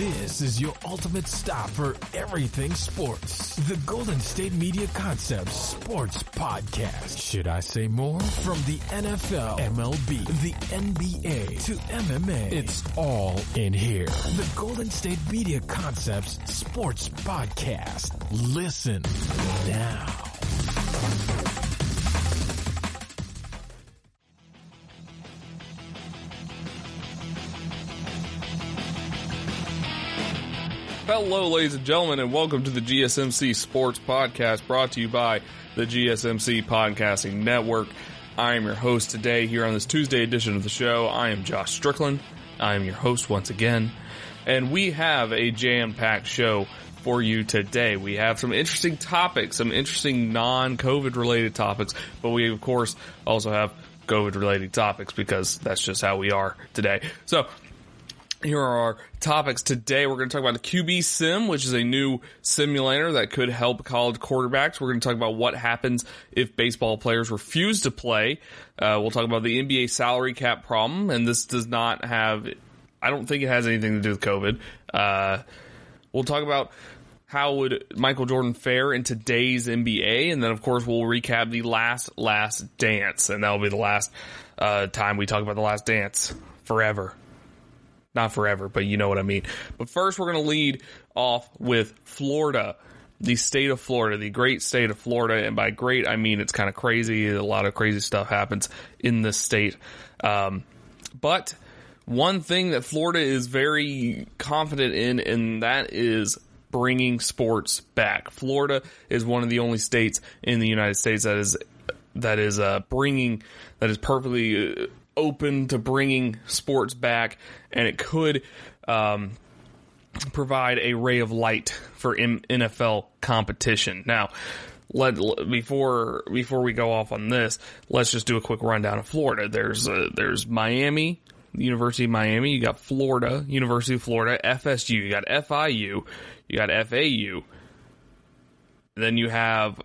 This is your ultimate stop for everything sports. The Golden State Media Concepts Sports Podcast. Should I say more? From the NFL, MLB, the NBA to MMA, it's all in here. The Golden State Media Concepts Sports Podcast. Listen now. Hello, ladies and gentlemen, and welcome to the GSMC Sports Podcast, brought to you by the GSMC Podcasting Network. I am your host today here on this Tuesday edition of the show. I am Josh Strickland. I am your host once again, and we have a jam-packed show for you today. We have some interesting topics, some interesting non-COVID related topics, but we, of course, also have COVID related topics because that's just how we are today. So, here are our topics today. We're going to talk about the QB Sim, which is a new simulator that could help college quarterbacks. We're going to talk about what happens if baseball players refuse to play. We'll talk about the NBA salary cap problem, and this does not have, I don't think it has anything to do with COVID. We'll talk about how would Michael Jordan fare in today's NBA, and then, of course, we'll recap the last dance, and that'll be the last time we talk about the last dance forever. Not forever, but you know what I mean. But first, we're going to lead off with Florida, the state of Florida, the great state of Florida. And by great, I mean it's kind of crazy. A lot of crazy stuff happens in this state. But one thing that Florida is very confident in, and that is bringing sports back. Florida is one of the only states in the United States that is perfectly open to bringing sports back, and it could provide a ray of light for NFL competition. Now, before we go off on this, let's just do a quick rundown of Florida. There's Miami, the University of Miami. You got Florida, University of Florida, FSU. You got FIU. You got FAU. Then you have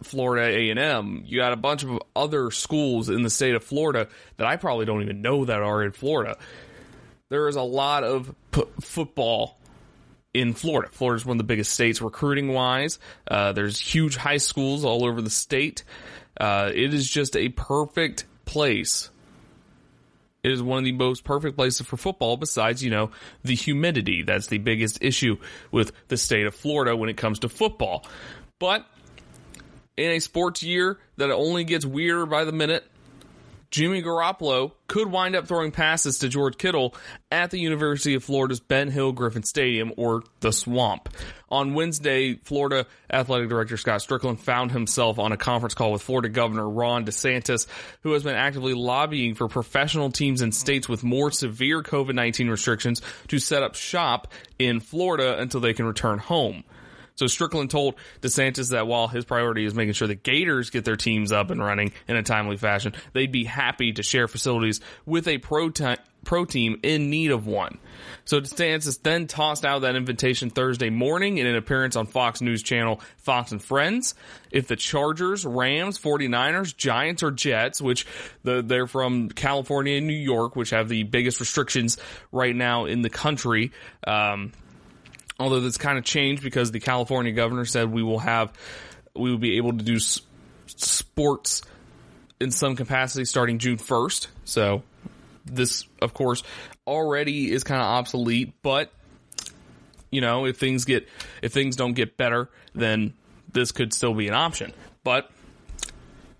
Florida A&M. You got a bunch of other schools in the state of Florida that I probably don't even know that are in Florida. There is a lot of football in Florida. Florida is one of the biggest states recruiting-wise. There's huge high schools all over the state. It is just a perfect place. It is one of the most perfect places for football besides, the humidity. That's the biggest issue with the state of Florida when it comes to football. But in a sports year that only gets weirder by the minute, Jimmy Garoppolo could wind up throwing passes to George Kittle at the University of Florida's Ben Hill Griffin Stadium, or the Swamp. On Wednesday, Florida Athletic Director Scott Strickland found himself on a conference call with Florida Governor Ron DeSantis, who has been actively lobbying for professional teams in states with more severe COVID-19 restrictions to set up shop in Florida until they can return home. So Strickland told DeSantis that while his priority is making sure the Gators get their teams up and running in a timely fashion, they'd be happy to share facilities with a pro team in need of one. So DeSantis then tossed out that invitation Thursday morning in an appearance on Fox News channel Fox and Friends. If the Chargers, Rams, 49ers, Giants, or Jets, which they're from California and New York, which have the biggest restrictions right now in the country, although that's kind of changed because the California governor said we will be able to do sports in some capacity starting June 1st. So this, of course, already is kind of obsolete, but if things don't get better, then this could still be an option. But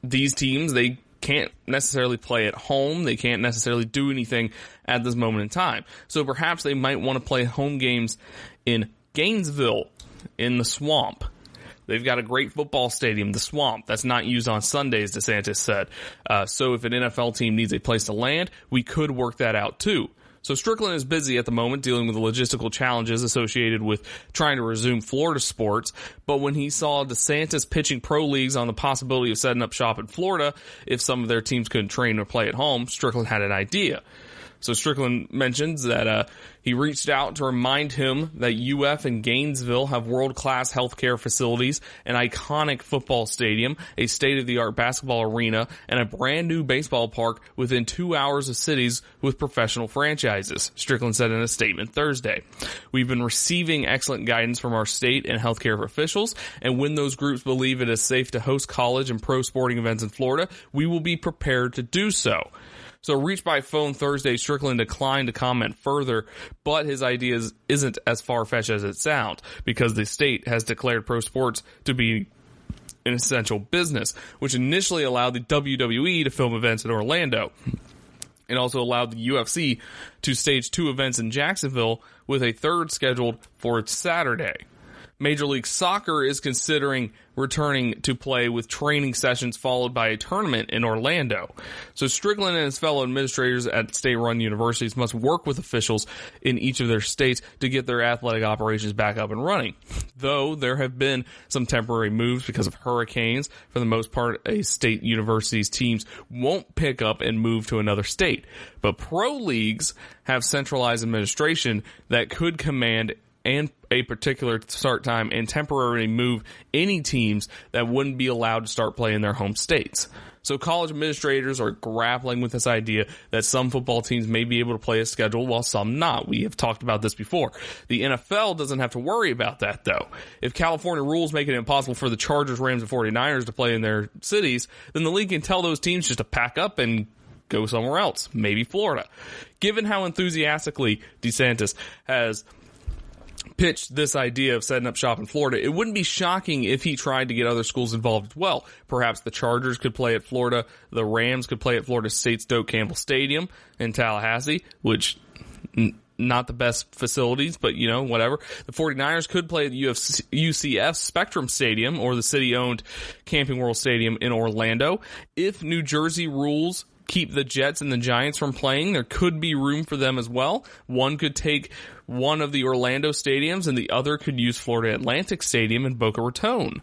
these teams, they can't necessarily play at home. They can't necessarily do anything at this moment in time. So perhaps they might want to play home games in Gainesville, in the Swamp. They've got a great football stadium, the Swamp, that's not used on Sundays, DeSantis said. So if an NFL team needs a place to land, we could work that out too. So Strickland is busy at the moment dealing with the logistical challenges associated with trying to resume Florida sports. But when he saw DeSantis pitching pro leagues on the possibility of setting up shop in Florida if some of their teams couldn't train or play at home, Strickland had an idea. So Strickland mentions that he reached out to remind him that UF and Gainesville have world-class healthcare facilities, an iconic football stadium, a state-of-the-art basketball arena, and a brand-new baseball park within 2 hours of cities with professional franchises, Strickland said in a statement Thursday. We've been receiving excellent guidance from our state and healthcare officials, and when those groups believe it is safe to host college and pro sporting events in Florida, we will be prepared to do so. So reached by phone Thursday, Strickland declined to comment further, but his ideas isn't as far-fetched as it sounds, because the state has declared pro sports to be an essential business, which initially allowed the WWE to film events in Orlando. It also allowed the UFC to stage 2 events in Jacksonville, with a third scheduled for Saturday. Major League Soccer is considering returning to play with training sessions followed by a tournament in Orlando. So Strickland and his fellow administrators at state-run universities must work with officials in each of their states to get their athletic operations back up and running. Though there have been some temporary moves because of hurricanes, for the most part, a state university's teams won't pick up and move to another state. But pro leagues have centralized administration that could command and a particular start time and temporarily move any teams that wouldn't be allowed to start playing in their home states. So college administrators are grappling with this idea that some football teams may be able to play a schedule while some not. We have talked about this before. The NFL doesn't have to worry about that, though. If California rules make it impossible for the Chargers, Rams, and 49ers to play in their cities, then the league can tell those teams just to pack up and go somewhere else, maybe Florida. Given how enthusiastically DeSantis has pitched this idea of setting up shop in Florida, it wouldn't be shocking if he tried to get other schools involved as well. Perhaps the Chargers could play at Florida, the Rams could play at Florida State's Doak Campbell Stadium in Tallahassee, which not the best facilities, but whatever. The 49ers could play at the UCF Spectrum Stadium or the city-owned Camping World Stadium in Orlando. If New Jersey rules keep the Jets and the Giants from playing, there could be room for them as well. One could take one of the Orlando stadiums and the other could use Florida Atlantic Stadium in Boca Raton.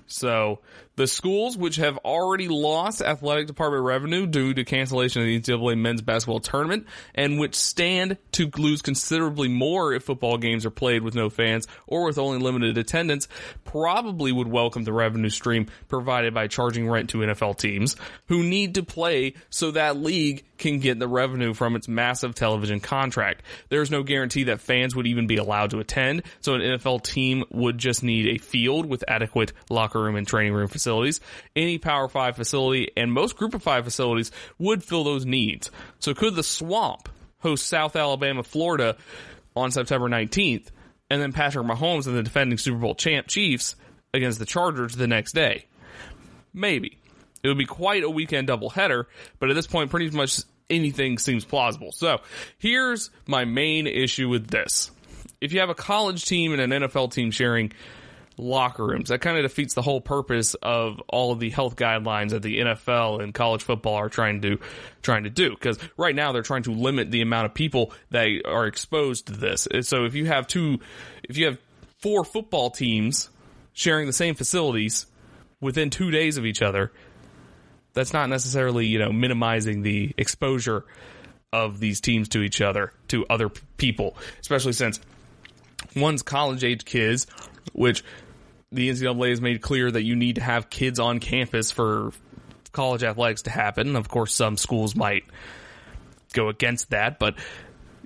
So the schools which have already lost athletic department revenue due to cancellation of the NCAA men's basketball tournament, and which stand to lose considerably more if football games are played with no fans or with only limited attendance, probably would welcome the revenue stream provided by charging rent to NFL teams who need to play so that league can get the revenue from its massive television contract. There's no guarantee that fans would even be allowed to attend, so an NFL team would just need a field with adequate locker room and training room facilities. Any Power 5 facility and most Group of 5 facilities would fill those needs. So could the Swamp host South Alabama, Florida on September 19th, and then Patrick Mahomes and the defending Super Bowl champ Chiefs against the Chargers the next day? Maybe. It would be quite a weekend doubleheader, but at this point, pretty much anything seems plausible. So here's my main issue with this. If you have a college team and an NFL team sharing locker rooms, that kind of defeats the whole purpose of all of the health guidelines that the NFL and college football are trying to do. Because right now they're trying to limit the amount of people that are exposed to this. So if you have 4 football teams sharing the same facilities within 2 days of each other, that's not necessarily, minimizing the exposure of these teams to each other, to other people, especially since one's college-age kids, which the NCAA has made clear that you need to have kids on campus for college athletics to happen. Of course, some schools might go against that, but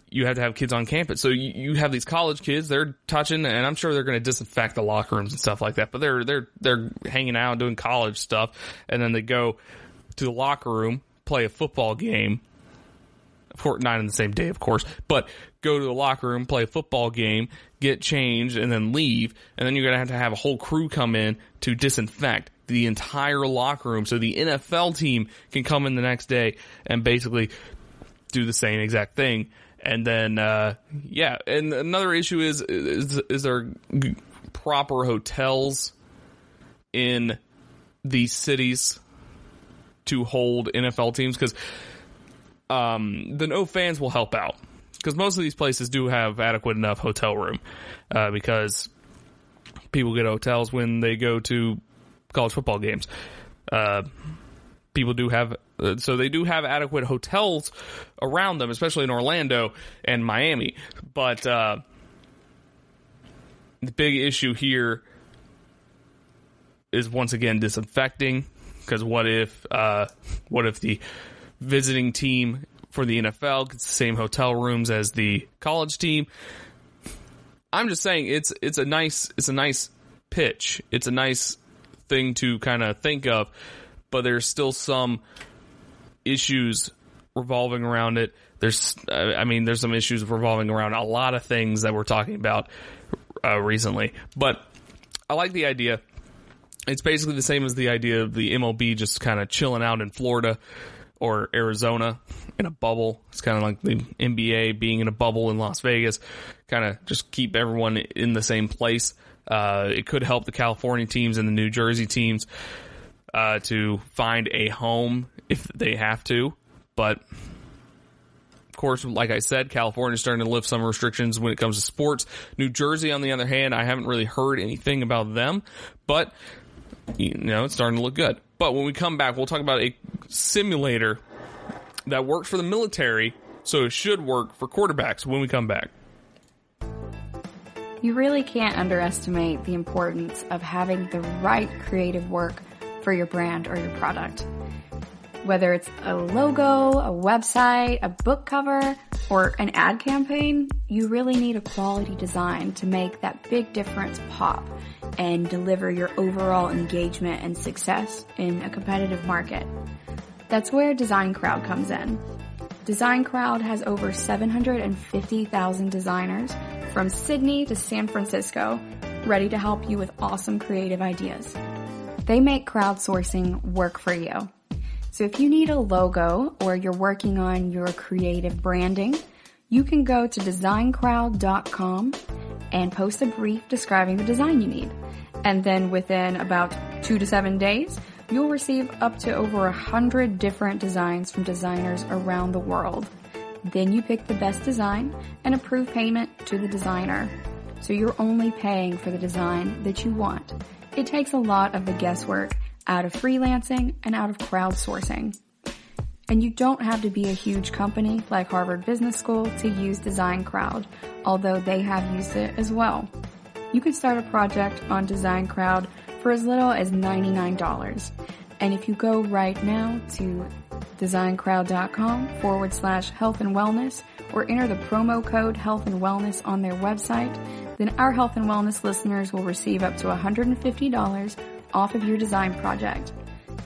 you have to have kids on campus. So you have these college kids, they're touching, and I'm sure they're going to disinfect the locker rooms and stuff like that, but they're hanging out doing college stuff, and then they go to the locker room, play a football game. Of course, not in the same day, of course, but go to the locker room, play a football game, get changed, and then leave. And then you're going to have a whole crew come in to disinfect the entire locker room so the NFL team can come in the next day and basically do the same exact thing. And then, and another issue is there proper hotels in these cities to hold NFL teams? Because the no fans will help out, because most of these places do have adequate enough hotel room, because people get hotels when they go to college football games. People do have So they do have adequate hotels around them, especially in Orlando and Miami. But the big issue here is, once again, disinfecting. Because what if the visiting team for the NFL gets the same hotel rooms as the college team? I'm just saying it's a nice pitch. It's a nice thing to kind of think of, but there's still some issues revolving around it. There's some issues revolving around a lot of things that we're talking about recently. But I like the idea. It's basically the same as the idea of the MLB just kind of chilling out in Florida or Arizona in a bubble. It's kind of like the NBA being in a bubble in Las Vegas, kind of just keep everyone in the same place. It could help the California teams and the New Jersey teams to find a home if they have to. But, of course, like I said, California is starting to lift some restrictions when it comes to sports. New Jersey, on the other hand, I haven't really heard anything about them, but it's starting to look good. But when we come back, we'll talk about a simulator that works for the military, so it should work for quarterbacks when we come back. You really can't underestimate the importance of having the right creative work for your brand or your product. Whether it's a logo, a website, a book cover, or an ad campaign, you really need a quality design to make that big difference pop and deliver your overall engagement and success in a competitive market. That's where Design Crowd comes in. Design Crowd has over 750,000 designers from Sydney to San Francisco ready to help you with awesome creative ideas. They make crowdsourcing work for you. So if you need a logo or you're working on your creative branding, you can go to designcrowd.com and post a brief describing the design you need. And then within about 2 to 7 days, you'll receive up to over 100 different designs from designers around the world. Then you pick the best design and approve payment to the designer. So you're only paying for the design that you want. It takes a lot of the guesswork out of freelancing and out of crowdsourcing. And you don't have to be a huge company like Harvard Business School to use Design Crowd, although they have used it as well. You can start a project on Design Crowd for as little as $99. And if you go right now to designcrowd.com/health and wellness or enter the promo code health and wellness on their website, then our health and wellness listeners will receive up to $150 off of your design project.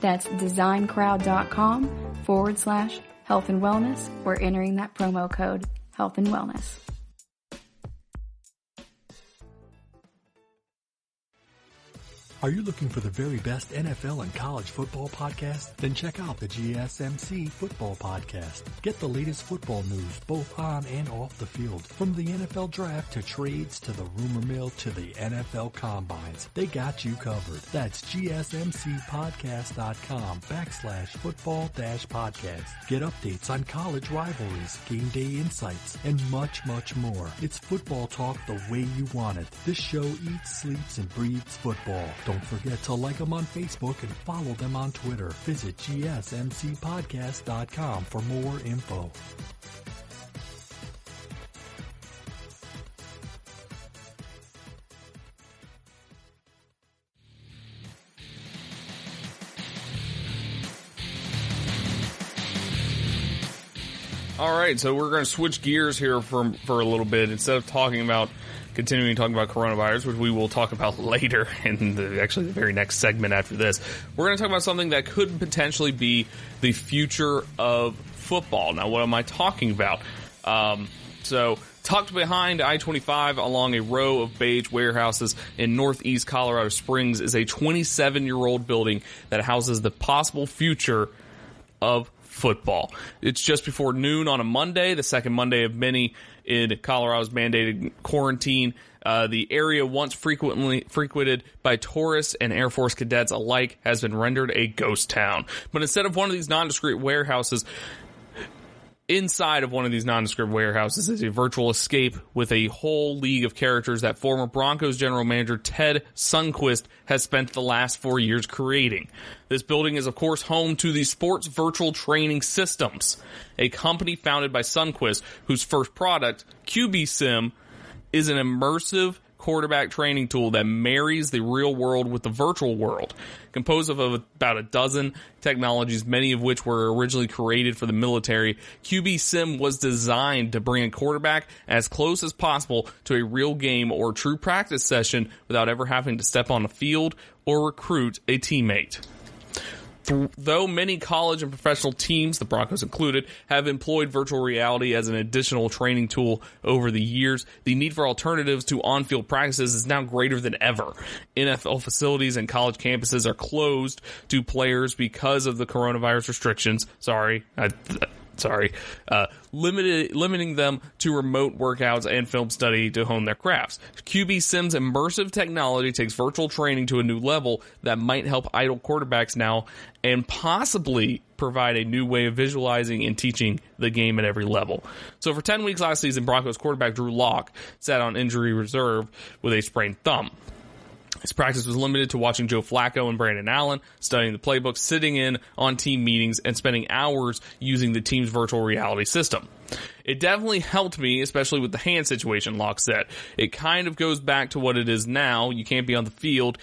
That's designcrowd.com/health and wellness or entering that promo code health and wellness. Are you looking for the very best NFL and college football podcast? Then check out the GSMC Football Podcast. Get the latest football news both on and off the field. From the NFL Draft to trades to the rumor mill to the NFL Combines. They got you covered. That's GSMCpodcast.com/football-podcast. Get updates on college rivalries, game day insights, and much, much more. It's football talk the way you want it. This show eats, sleeps, and breathes football. Don't forget to like them on Facebook and follow them on Twitter. Visit GSMCpodcast.com for more info. All right, so we're going to switch gears here for a little bit. Instead of continuing talking about coronavirus, which we will talk about later in the very next segment after this, we're going to talk about something that could potentially be the future of football. Now, what am I talking about? So, tucked behind I-25 along a row of beige warehouses in northeast Colorado Springs is a 27-year-old building that houses the possible future of football. It's just before noon on a Monday, the second Monday of many in Colorado's mandated quarantine. The area, once frequented by tourists and Air Force cadets alike, has been rendered a ghost town. But instead of one of these nondescript warehouses, Inside of one of these nondescript warehouses is a virtual escape with a whole league of characters that former Broncos general manager Ted Sundquist has spent the last 4 years creating. This building is, of course, home to the Sports Virtual Training Systems, a company founded by Sundquist, whose first product, QB Sim, is an immersive quarterback training tool that marries the real world with the virtual world. Composed of about a dozen technologies, many of which were originally created for the military, QB Sim was designed to bring a quarterback as close as possible to a real game or true practice session without ever having to step on the field or recruit a teammate. Though many college and professional teams, the Broncos included, have employed virtual reality as an additional training tool over the years, the need for alternatives to on-field practices is now greater than ever. NFL facilities and college campuses are closed to players because of the coronavirus restrictions. Limiting them to remote workouts and film study to hone their crafts. QB Sim's immersive technology takes virtual training to a new level that might help idle quarterbacks now and possibly provide a new way of visualizing and teaching the game at every level. So for 10 weeks last season, Broncos quarterback Drew Lock sat on injury reserve with a sprained thumb. His practice was limited to watching Joe Flacco and Brandon Allen, studying the playbook, sitting in on team meetings, and spending hours using the team's virtual reality system. It definitely helped me, especially with the hand situation, Locke said. It kind of goes back to what it is now. You can't be on the field.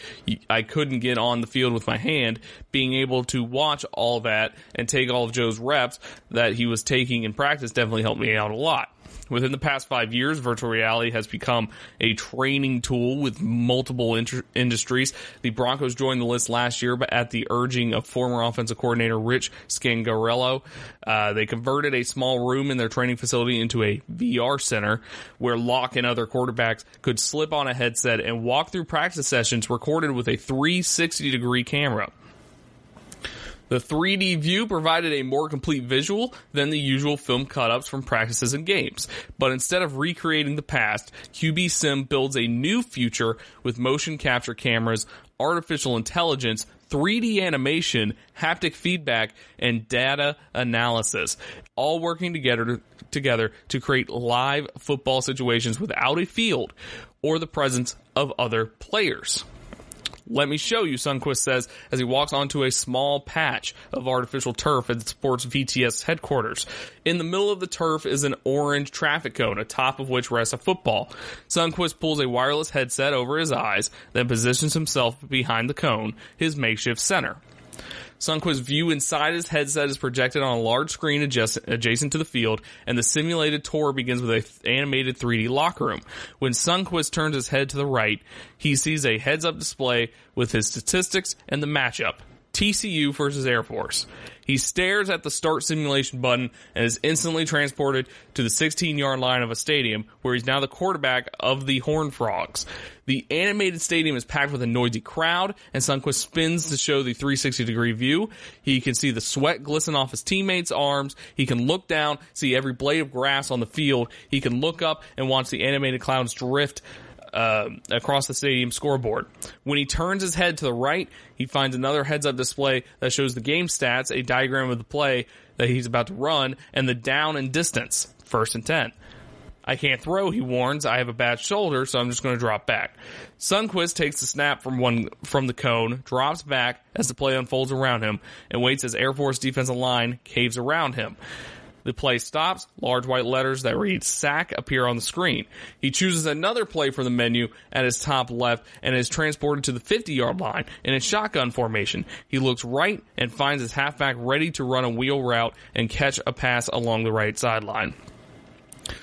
I couldn't get on the field with my hand. Being able to watch all that and take all of Joe's reps that he was taking in practice definitely helped me out a lot. Within the past 5 years, virtual reality has become a training tool with multiple industries. The Broncos joined the list last year, but at the urging of former offensive coordinator Rich Scangarello, they converted a small room in their training facility into a VR center where Locke and other quarterbacks could slip on a headset and walk through practice sessions recorded with a 360-degree camera. The 3D view provided a more complete visual than the usual film cut-ups from practices and games. But instead of recreating the past, QB Sim builds a new future with motion capture cameras, artificial intelligence, 3D animation, haptic feedback, and data analysis, all working together to create live football situations without a field or the presence of other players. Let me show you, Sundquist says, as he walks onto a small patch of artificial turf at the Sports VTS headquarters. In the middle of the turf is an orange traffic cone, atop of which rests a football. Sundquist pulls a wireless headset over his eyes, then positions himself behind the cone, his makeshift center. Sundquist's view inside his headset is projected on a large screen adjacent to the field, and the simulated tour begins with an animated 3D locker room. When Sundquist turns his head to the right, he sees a heads-up display with his statistics and the matchup, TCU versus Air Force. He stares at the start simulation button and is instantly transported to the 16-yard line of a stadium where he's now the quarterback of the Horned Frogs. The animated stadium is packed with a noisy crowd, and Sundquist spins to show the 360-degree view. He can see the sweat glisten off his teammates' arms. He can look down, see every blade of grass on the field. He can look up and watch the animated clouds drift across the stadium scoreboard. When he turns his head to the right, he finds another heads-up display that shows the game stats, a diagram of the play that he's about to run, and the down and distance, 1st and 10. I can't throw, he warns. I have a bad shoulder, so I'm just going to drop back. Sundquist takes the snap from the cone, drops back as the play unfolds around him, and waits as Air Force defensive line caves around him. The play stops. Large white letters that read sack appear on the screen. He chooses another play from the menu at his top left and is transported to the 50-yard line in a shotgun formation. He looks right and finds his halfback ready to run a wheel route and catch a pass along the right sideline.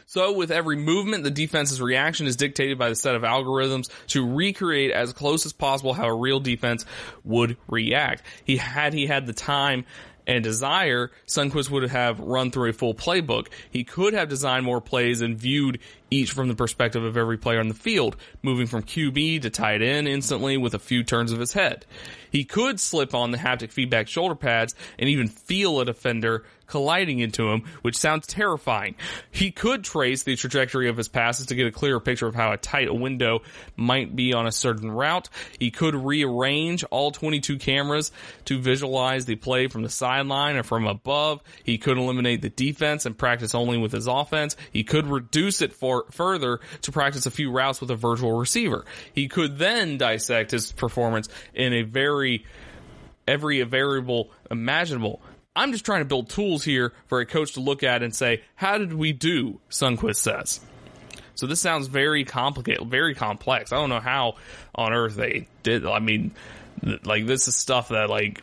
So with every movement, the defense's reaction is dictated by the set of algorithms to recreate as close as possible how a real defense would react. Had he had the time and desire, Sundquist would have run through a full playbook. He could have designed more plays and viewed each from the perspective of every player on the field, moving from QB to tight end instantly with a few turns of his head. He could slip on the haptic feedback shoulder pads and even feel a defender colliding into him, which sounds terrifying. He could trace the trajectory of his passes to get a clearer picture of how tight a window might be on a certain route. He could rearrange all 22 cameras to visualize the play from the sideline or from above. He could eliminate the defense and practice only with his offense. He could reduce it further to practice a few routes with a virtual receiver. He could then dissect his performance in every variable imaginable. I'm just trying to build tools here for a coach to look at and say, how did we do, Sundquist says. So this sounds very complicated, very complex. I don't know how on earth they did. I mean, like, this is stuff that, like,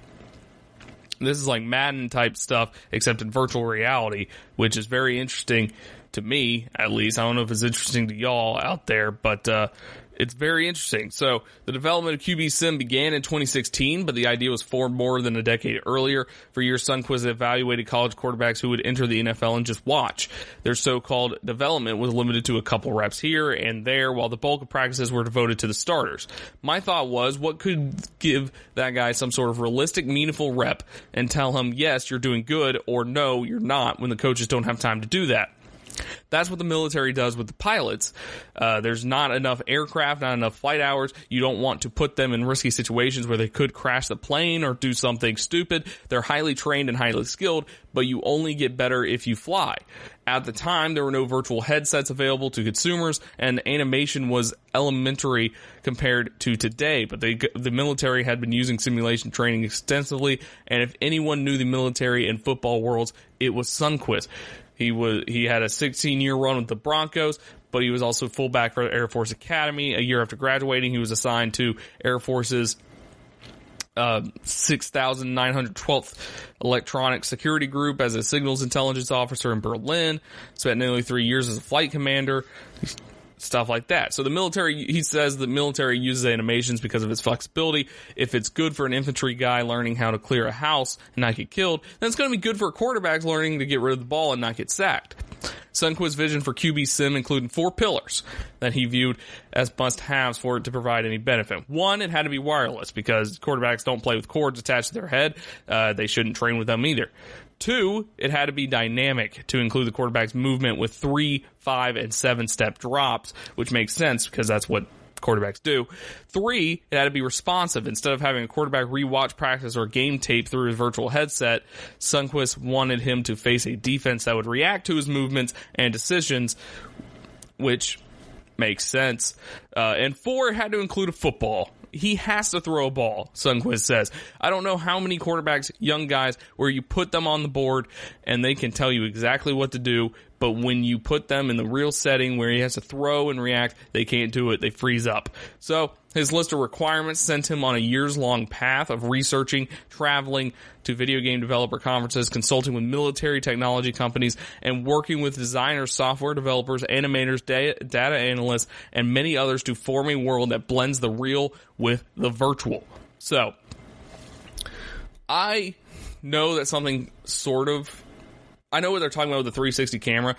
this is like Madden type stuff, except in virtual reality, which is very interesting to me, at least. I don't know if it's interesting to y'all out there, but it's very interesting. So the development of QB Sim began in 2016, but the idea was formed more than a decade earlier. For years, Sundquist evaluated college quarterbacks who would enter the NFL and just watch. Their so-called development was limited to a couple reps here and there, while the bulk of practices were devoted to the starters. My thought was, what could give that guy some sort of realistic, meaningful rep and tell him, yes, you're doing good, or no, you're not, when the coaches don't have time to do that. That's what the military does with the pilots. There's not enough aircraft, not enough flight hours. You don't want to put them in risky situations where they could crash the plane or do something stupid. They're highly trained and highly skilled, but you only get better if you fly. At the time, there were no virtual headsets available to consumers, and animation was elementary compared to today. But the military had been using simulation training extensively, and if anyone knew the military and football worlds, it was Sundquist. He had a 16-year run with the Broncos, but he was also fullback for the Air Force Academy. A year after graduating, he was assigned to Air Force's 6,912th Electronic Security Group as a signals intelligence officer in Berlin. Spent nearly 3 years as a flight commander. Stuff like that. So the military, he says the military uses animations because of its flexibility. If it's good for an infantry guy learning how to clear a house and not get killed, then it's going to be good for quarterbacks learning to get rid of the ball and not get sacked. Sundquist's vision for QB Sim included 4 pillars that he viewed as must-haves for it to provide any benefit. 1, it had to be wireless because quarterbacks don't play with cords attached to their head. They shouldn't train with them either. 2, it had to be dynamic to include the quarterback's movement with 3, 5, and 7-step drops, which makes sense because that's what quarterbacks do. 3, it had to be responsive. Instead of having a quarterback rewatch practice or game tape through his virtual headset, Sundquist wanted him to face a defense that would react to his movements and decisions, which makes sense. And 4, it had to include a football. He has to throw a ball, Sundquist says. I don't know how many quarterbacks, young guys, where you put them on the board and they can tell you exactly what to do, but when you put them in the real setting where he has to throw and react, they can't do it. They freeze up. So his list of requirements sent him on a years-long path of researching, traveling to video game developer conferences, consulting with military technology companies, and working with designers, software developers, animators, data analysts, and many others to form a world that blends the real with the virtual. So I know that something sort of... I know what they're talking about with the 360 camera.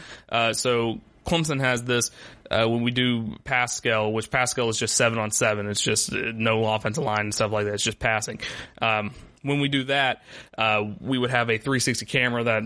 So Clemson has this when we do pass scale, which pass scale is just 7-on-7. It's just no offensive line and stuff like that. It's just passing. When we do that, we would have a 360 camera that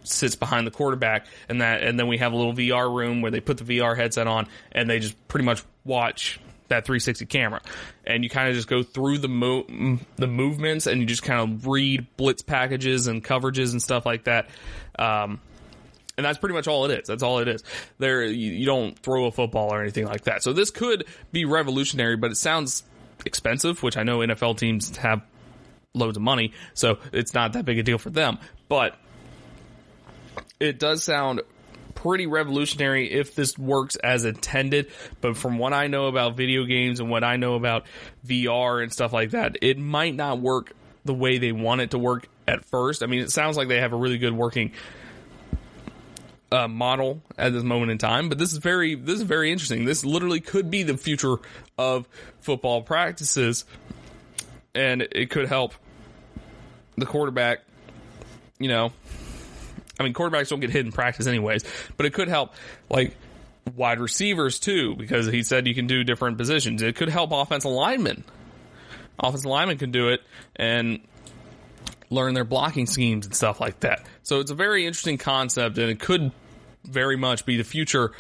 sits behind the quarterback, and then we have a little VR room where they put the VR headset on and they just pretty much watch that 360 camera, and you kind of just go through the movements, and you just kind of read blitz packages and coverages and stuff like that. And that's pretty much all it is. That's all it is. You don't throw a football or anything like that. So this could be revolutionary, but it sounds expensive, which I know NFL teams have loads of money, so it's not that big a deal for them. But it does sound pretty revolutionary if this works as intended, but from what I know about video games and what I know about VR and stuff like that, it might not work the way they want it to work at first. I mean, it sounds like they have a really good working model at this moment in time, but this is very interesting. This literally could be the future of football practices, and it could help the quarterback, I mean, quarterbacks don't get hit in practice anyways, but it could help, like, wide receivers too, because he said you can do different positions. It could help offensive linemen. Offensive linemen can do it and learn their blocking schemes and stuff like that. So it's a very interesting concept, and it could very much be the future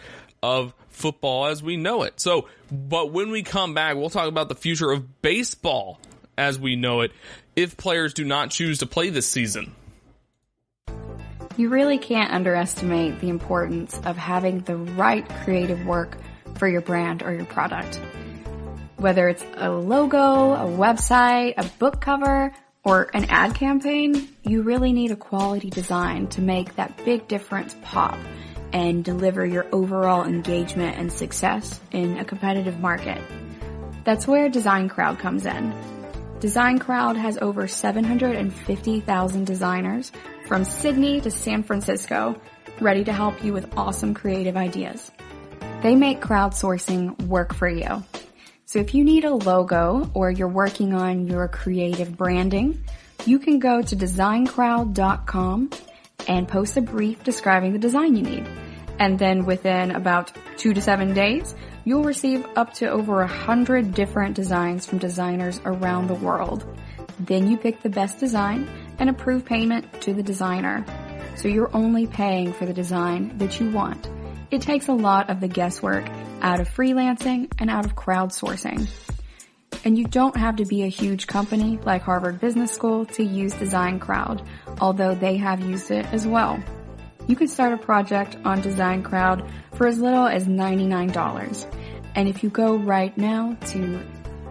of football as we know it. So, but when we come back, we'll talk about the future of baseball as we know it if players do not choose to play this season. You really can't underestimate the importance of having the right creative work for your brand or your product. Whether it's a logo, a website, a book cover, or an ad campaign, you really need a quality design to make that big difference pop and deliver your overall engagement and success in a competitive market. That's where Design Crowd comes in. Design Crowd has over 750,000 designers from Sydney to San Francisco ready to help you with awesome creative ideas. They make crowdsourcing work for you. So if you need a logo or you're working on your creative branding, you can go to designcrowd.com and post a brief describing the design you need. And then within about 2 to 7 days, you'll receive up to over 100 different designs from designers around the world. Then you pick the best design and approve payment to the designer. So you're only paying for the design that you want. It takes a lot of the guesswork out of freelancing and out of crowdsourcing. And you don't have to be a huge company like Harvard Business School to use Design Crowd, although they have used it as well. You can start a project on Design Crowd for as little as $99. And if you go right now to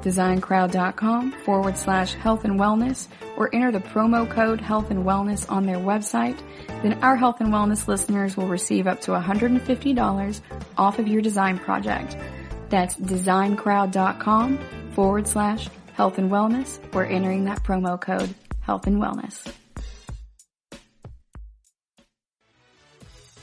designcrowd.com/health and wellness or enter the promo code health and wellness on their website, then our health and wellness listeners will receive up to $150 off of your design project. That's designcrowd.com/health and wellness or entering that promo code health and wellness.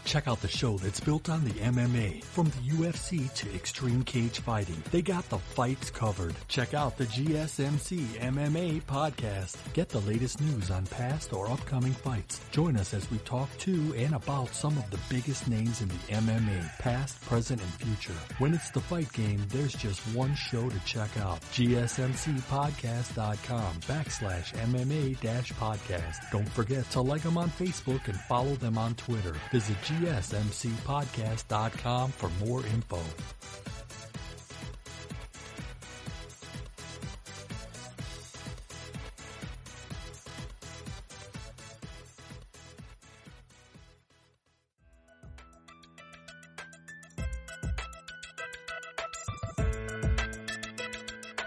Check out the show that's built on the MMA, from the UFC to extreme cage fighting. They got the fights covered. Check out the GSMC MMA podcast. Get the latest news on past or upcoming fights. Join us as we talk to and about some of the biggest names in the MMA, past, present, and future. When it's the fight game, there's just one show to check out. GSMCpodcast.com/MMA-podcast. Don't forget to like them on Facebook and follow them on Twitter. Visit GSMCpodcast.com for more info.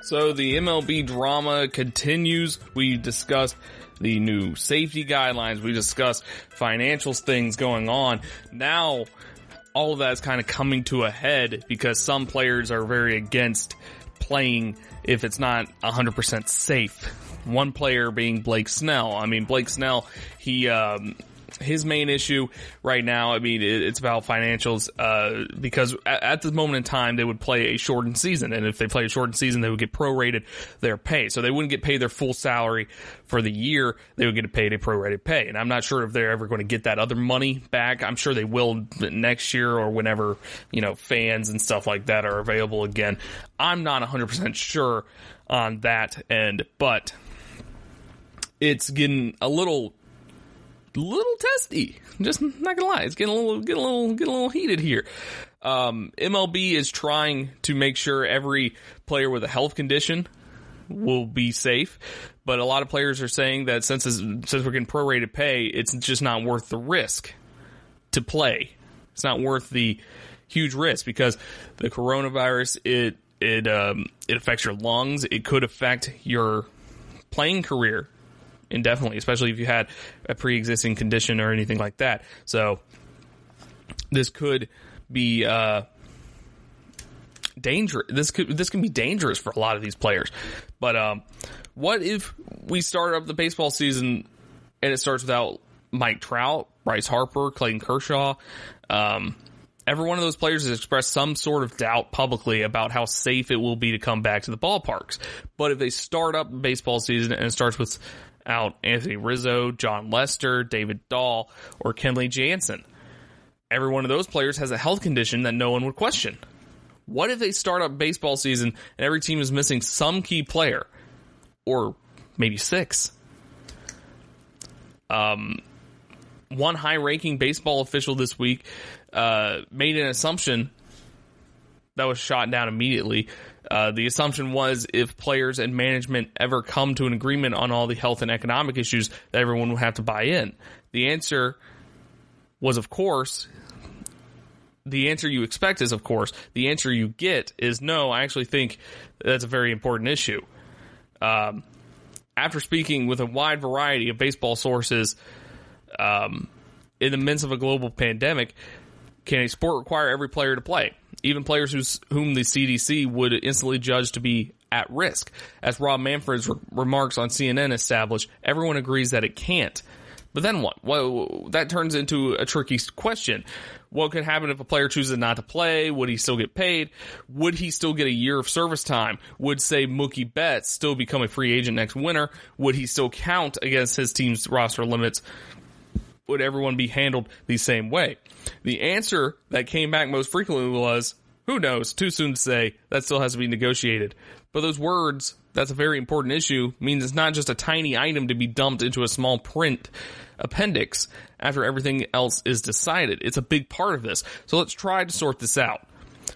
So the MLB drama continues. We discussed the new safety guidelines. We discussed financial things going on. Now, all of that is kind of coming to a head because some players are very against playing if it's not 100% safe. One player being Blake Snell. I mean, Blake Snell, his main issue right now, I mean, it's about financials, because at this moment in time, they would play a shortened season. And if they play a shortened season, they would get prorated their pay. So they wouldn't get paid their full salary for the year. They would get paid a prorated pay. And I'm not sure if they're ever going to get that other money back. I'm sure they will next year or whenever, fans and stuff like that are available again. I'm not 100% sure on that end, but it's getting a little testy. Just not gonna lie, it's getting a little heated here. MLB is trying to make sure every player with a health condition will be safe, but a lot of players are saying that since we're getting prorated pay, it's just not worth the risk to play. It's not worth the huge risk because the coronavirus it affects your lungs. It could affect your playing career indefinitely, especially if you had a pre-existing condition or anything like that. So this could be dangerous. This can be dangerous for a lot of these players. But what if we start up the baseball season and it starts without Mike Trout, Bryce Harper, Clayton Kershaw? Every one of those players has expressed some sort of doubt publicly about how safe it will be to come back to the ballparks. But if they start up the baseball season and it starts without Anthony Rizzo, John Lester, David Dahl, or Kenley Jansen, every one of those players has a health condition that no one would question. What if they start up baseball season and every team is missing some key player? Or maybe 6? One high-ranking baseball official this week made an assumption that was shot down immediately. The assumption was if players and management ever come to an agreement on all the health and economic issues, that everyone would have to buy in. The answer was, of course, the answer you expect is, of course. The answer you get is no, I actually think that's a very important issue. After speaking with a wide variety of baseball sources in the midst of a global pandemic, can a sport require every player to play? Even players whom the CDC would instantly judge to be at risk. As Rob Manfred's remarks on CNN established, everyone agrees that it can't. But then what? Well, that turns into a tricky question. What could happen if a player chooses not to play? Would he still get paid? Would he still get a year of service time? Would, say, Mookie Betts still become a free agent next winter? Would he still count against his team's roster limits? Would everyone be handled the same way? The answer that came back most frequently was, who knows? Too soon to say. That still has to be negotiated. But those words, that's a very important issue, means it's not just a tiny item to be dumped into a small print appendix after everything else is decided. It's a big part of this. So let's try to sort this out.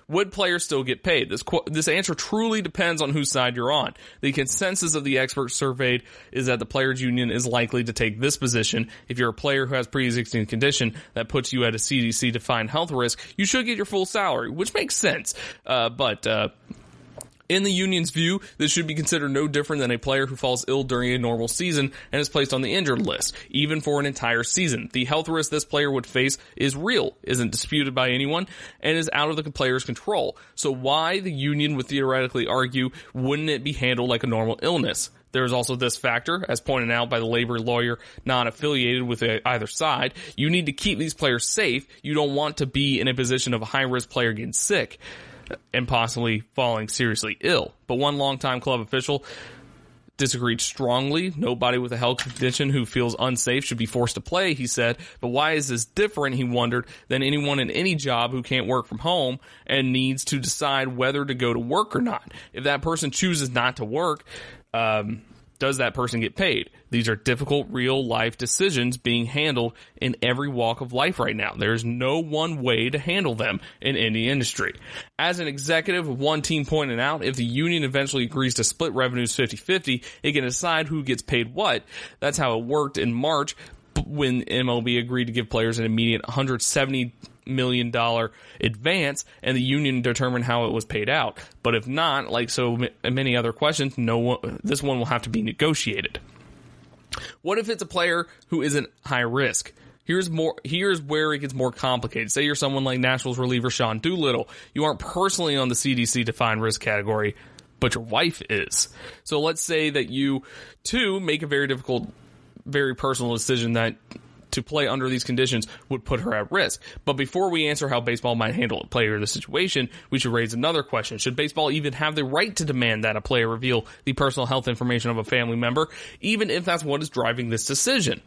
Would players still get paid? This answer truly depends on whose side you're on. The consensus of the experts surveyed is that the players' union is likely to take this position. If you're a player who has pre-existing condition that puts you at a CDC-defined health risk, you should get your full salary, which makes sense. But in the union's view, this should be considered no different than a player who falls ill during a normal season and is placed on the injured list, even for an entire season. The health risk this player would face is real, isn't disputed by anyone, and is out of the player's control. So why, the union would theoretically argue, wouldn't it be handled like a normal illness? There is also this factor, as pointed out by the labor lawyer not affiliated with either side. You need to keep these players safe. You don't want to be in a position of a high-risk player getting sick and possibly falling seriously ill. But one longtime club official disagreed strongly. Nobody with a health condition who feels unsafe should be forced to play, he said. But why is this different, he wondered, than anyone in any job who can't work from home and needs to decide whether to go to work or not? If that person chooses not to work, does that person get paid? These are difficult, real-life decisions being handled in every walk of life right now. There's no one way to handle them in any industry. As an executive of one team pointed out, if the union eventually agrees to split revenues 50-50, it can decide who gets paid what. That's how it worked in March when MLB agreed to give players an immediate $170 million advance, and the union determined how it was paid out. But if not, like so many other questions, this one will have to be negotiated. What if it's a player who isn't high risk? Here's where it gets more complicated. Say you're someone like Nationals reliever Sean Doolittle. You aren't personally on the CDC defined risk category, but your wife is. So let's say that you too make a very difficult, very personal decision that to play under these conditions would put her at risk. But before we answer how baseball might handle a player in this situation, we should raise another question. Should baseball even have the right to demand that a player reveal the personal health information of a family member, even if that's what is driving this decision?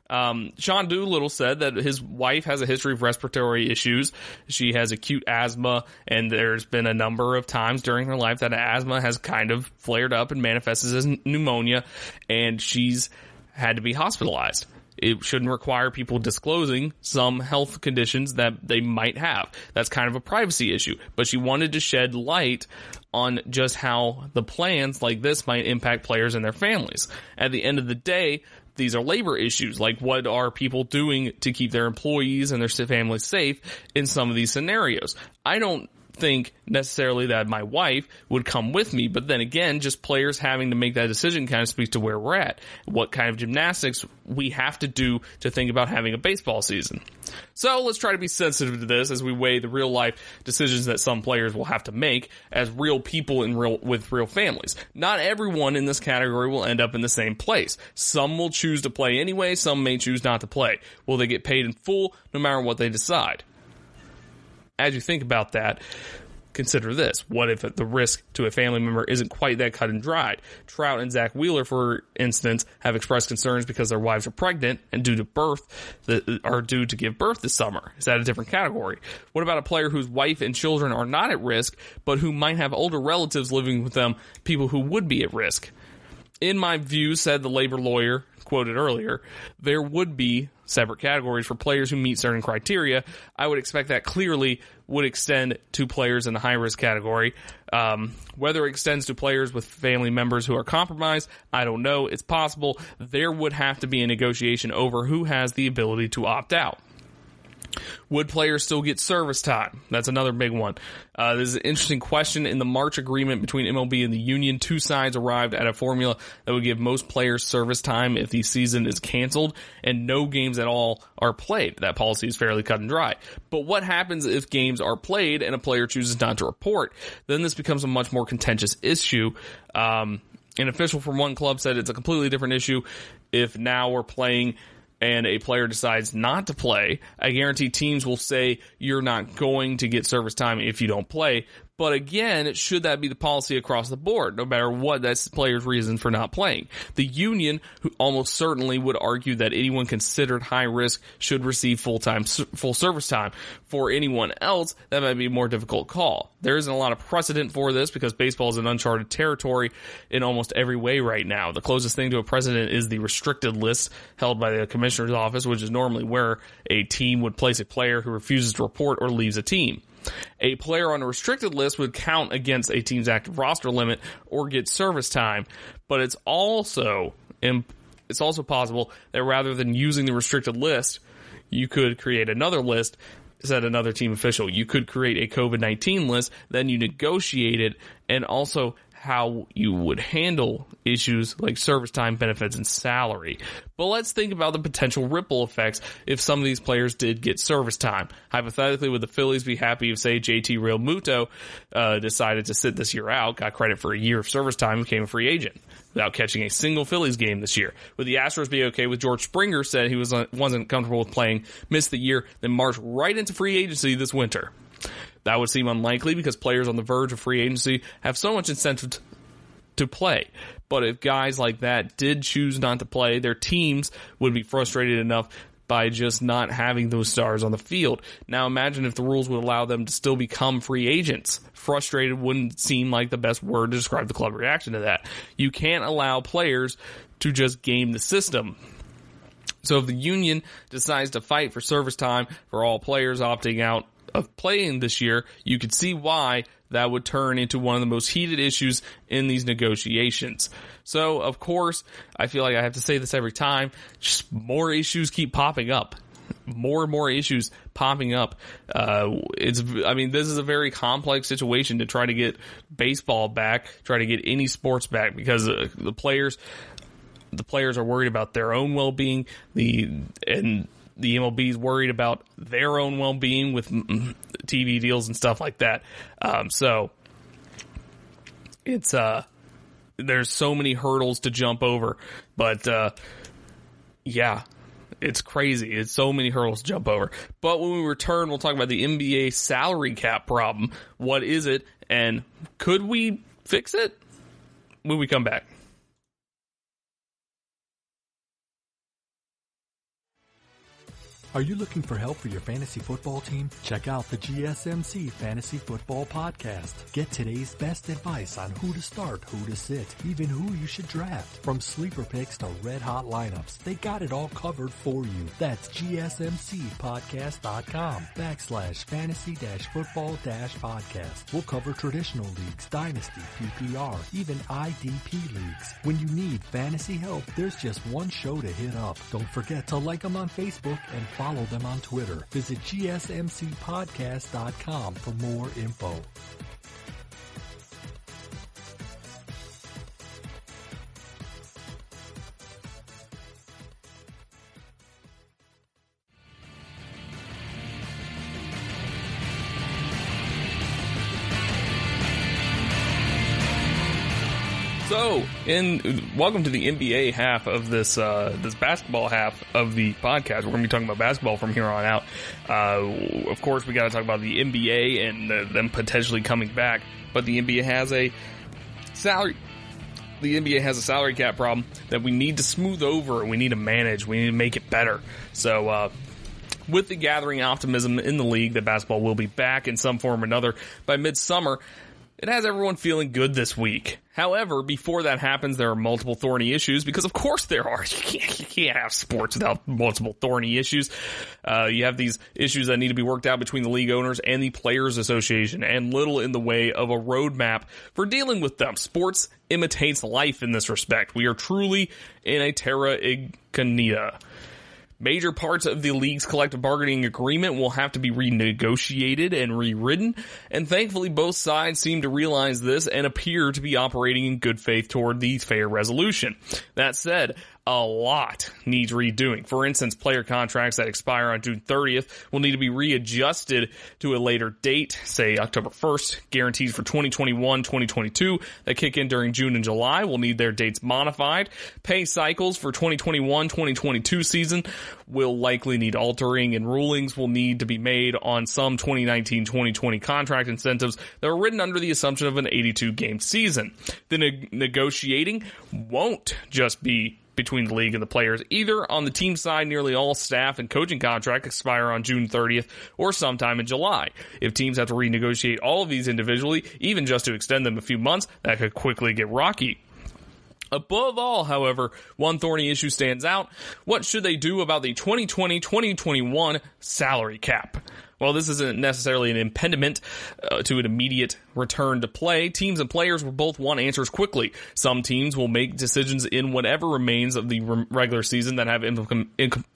Sean Doolittle said that his wife has a history of respiratory issues. She has acute asthma, and there's been a number of times during her life that asthma has kind of flared up and manifests as pneumonia, and she's had to be hospitalized. It shouldn't require people disclosing some health conditions that they might have. That's kind of a privacy issue. But she wanted to shed light on just how the plans like this might impact players and their families. At the end of the day, these are labor issues. Like, what are people doing to keep their employees and their families safe in some of these scenarios? I don't think necessarily that my wife would come with me, but then again, just players having to make that decision kind of speaks to where we're at, what kind of gymnastics we have to do to think about having a baseball season. So let's try to be sensitive to this as we weigh the real life decisions that some players will have to make as real people with real families. Not everyone in this category will end up in the same place. Some will choose to play anyway, some may choose not to play. Will they get paid in full no matter what they decide? As you think about that, consider this. What if the risk to a family member isn't quite that cut and dried? Trout and Zach Wheeler, for instance, have expressed concerns because their wives are pregnant and due to give birth this summer. Is that a different category? What about a player whose wife and children are not at risk, but who might have older relatives living with them, people who would be at risk? In my view, said the labor lawyer quoted earlier, there would be separate categories for players who meet certain criteria. I would expect that clearly would extend to players in the high-risk category. Whether it extends to players with family members who are compromised, I don't know. It's possible. There would have to be a negotiation over who has the ability to opt out. Would players still get service time? That's another big one. This is an interesting question. In the March agreement between MLB and the union, two sides arrived at a formula that would give most players service time if the season is canceled and no games at all are played. That policy is fairly cut and dry. But what happens if games are played and a player chooses not to report? Then this becomes a much more contentious issue. An official from one club said it's a completely different issue if now we're playing and a player decides not to play. I guarantee teams will say you're not going to get service time if you don't play. But again, should that be the policy across the board, no matter what that's the player's reason for not playing? The union, who almost certainly would argue that anyone considered high risk should receive full service time. For anyone else, that might be a more difficult call. There isn't a lot of precedent for this because baseball is an uncharted territory in almost every way right now. The closest thing to a precedent is the restricted list held by the commissioner's office, which is normally where a team would place a player who refuses to report or leaves a team. A player on a restricted list would count against a team's active roster limit or get service time, but it's also possible that rather than using the restricted list, you could create another list, said another team official. You could create a COVID-19 list, then you negotiate it, and also how you would handle issues like service time, benefits, and salary. But let's think about the potential ripple effects if some of these players did get service time. Hypothetically, would the Phillies be happy if, say, JT Realmuto decided to sit this year out, got credit for a year of service time, became a free agent without catching a single Phillies game this year? Would the Astros be okay with George Springer said he wasn't comfortable with playing, missed the year, then marched right into free agency this winter? That would seem unlikely because players on the verge of free agency have so much incentive to play. But if guys like that did choose not to play, their teams would be frustrated enough by just not having those stars on the field. Now imagine if the rules would allow them to still become free agents. Frustrated wouldn't seem like the best word to describe the club reaction to that. You can't allow players to just game the system. So if the union decides to fight for service time for all players opting out of playing this year, you could see why that would turn into one of the most heated issues in these negotiations. So, of course, I feel like I have to say this every time, just more issues keep popping up. More and more issues popping up. This is a very complex situation to try to get baseball back, try to get any sports back, because the players are worried about their own well-being, the MLB is worried about their own well-being with TV deals and stuff like that. So it's there's so many hurdles to jump over, but yeah, it's crazy. It's so many hurdles to jump over. But when we return, we'll talk about the NBA salary cap problem. What is it, and could we fix it? When we come back. Are you looking for help for your fantasy football team? Check out the GSMC Fantasy Football Podcast. Get today's best advice on who to start, who to sit, even who you should draft. From sleeper picks to red-hot lineups, they got it all covered for you. That's GSMCpodcast.com/fantasy-football-podcast. We'll cover traditional leagues, dynasty, PPR, even IDP leagues. When you need fantasy help, there's just one show to hit up. Don't forget to like them on Facebook and follow them on Twitter. Visit GSMCpodcast.com for more info. So, welcome to the NBA half of this basketball half of the podcast. We're going to be talking about basketball from here on out. Of course, we got to talk about the NBA and them potentially coming back. But the NBA has a salary cap problem that we need to smooth over and we need to manage. We need to make it better. So, with the gathering optimism in the league that basketball will be back in some form or another by midsummer, it has everyone feeling good this week. However, before that happens, there are multiple thorny issues, because of course there are. You can't have sports without multiple thorny issues. You have these issues that need to be worked out between the league owners and the Players Association, and little in the way of a roadmap for dealing with them. Sports imitates life in this respect. We are truly in a terra incognita. Major parts of the league's collective bargaining agreement will have to be renegotiated and rewritten, and thankfully both sides seem to realize this and appear to be operating in good faith toward the fair resolution. That said, a lot needs redoing. For instance, player contracts that expire on June 30th will need to be readjusted to a later date, say October 1st. Guarantees for 2021-2022 that kick in during June and July will need their dates modified. Pay cycles for 2021-2022 season will likely need altering, and rulings will need to be made on some 2019-2020 contract incentives that were written under the assumption of an 82-game season. The negotiating won't just be between the league and the players. Either on the team side, nearly all staff and coaching contracts expire on June 30th or sometime in July. If teams have to renegotiate all of these individually, even just to extend them a few months, that could quickly get rocky. Above all, however, one thorny issue stands out. What should they do about the 2020-2021 salary cap? While this isn't necessarily an impediment to an immediate return to play, teams and players will both want answers quickly. Some teams will make decisions in whatever remains of the regular season that have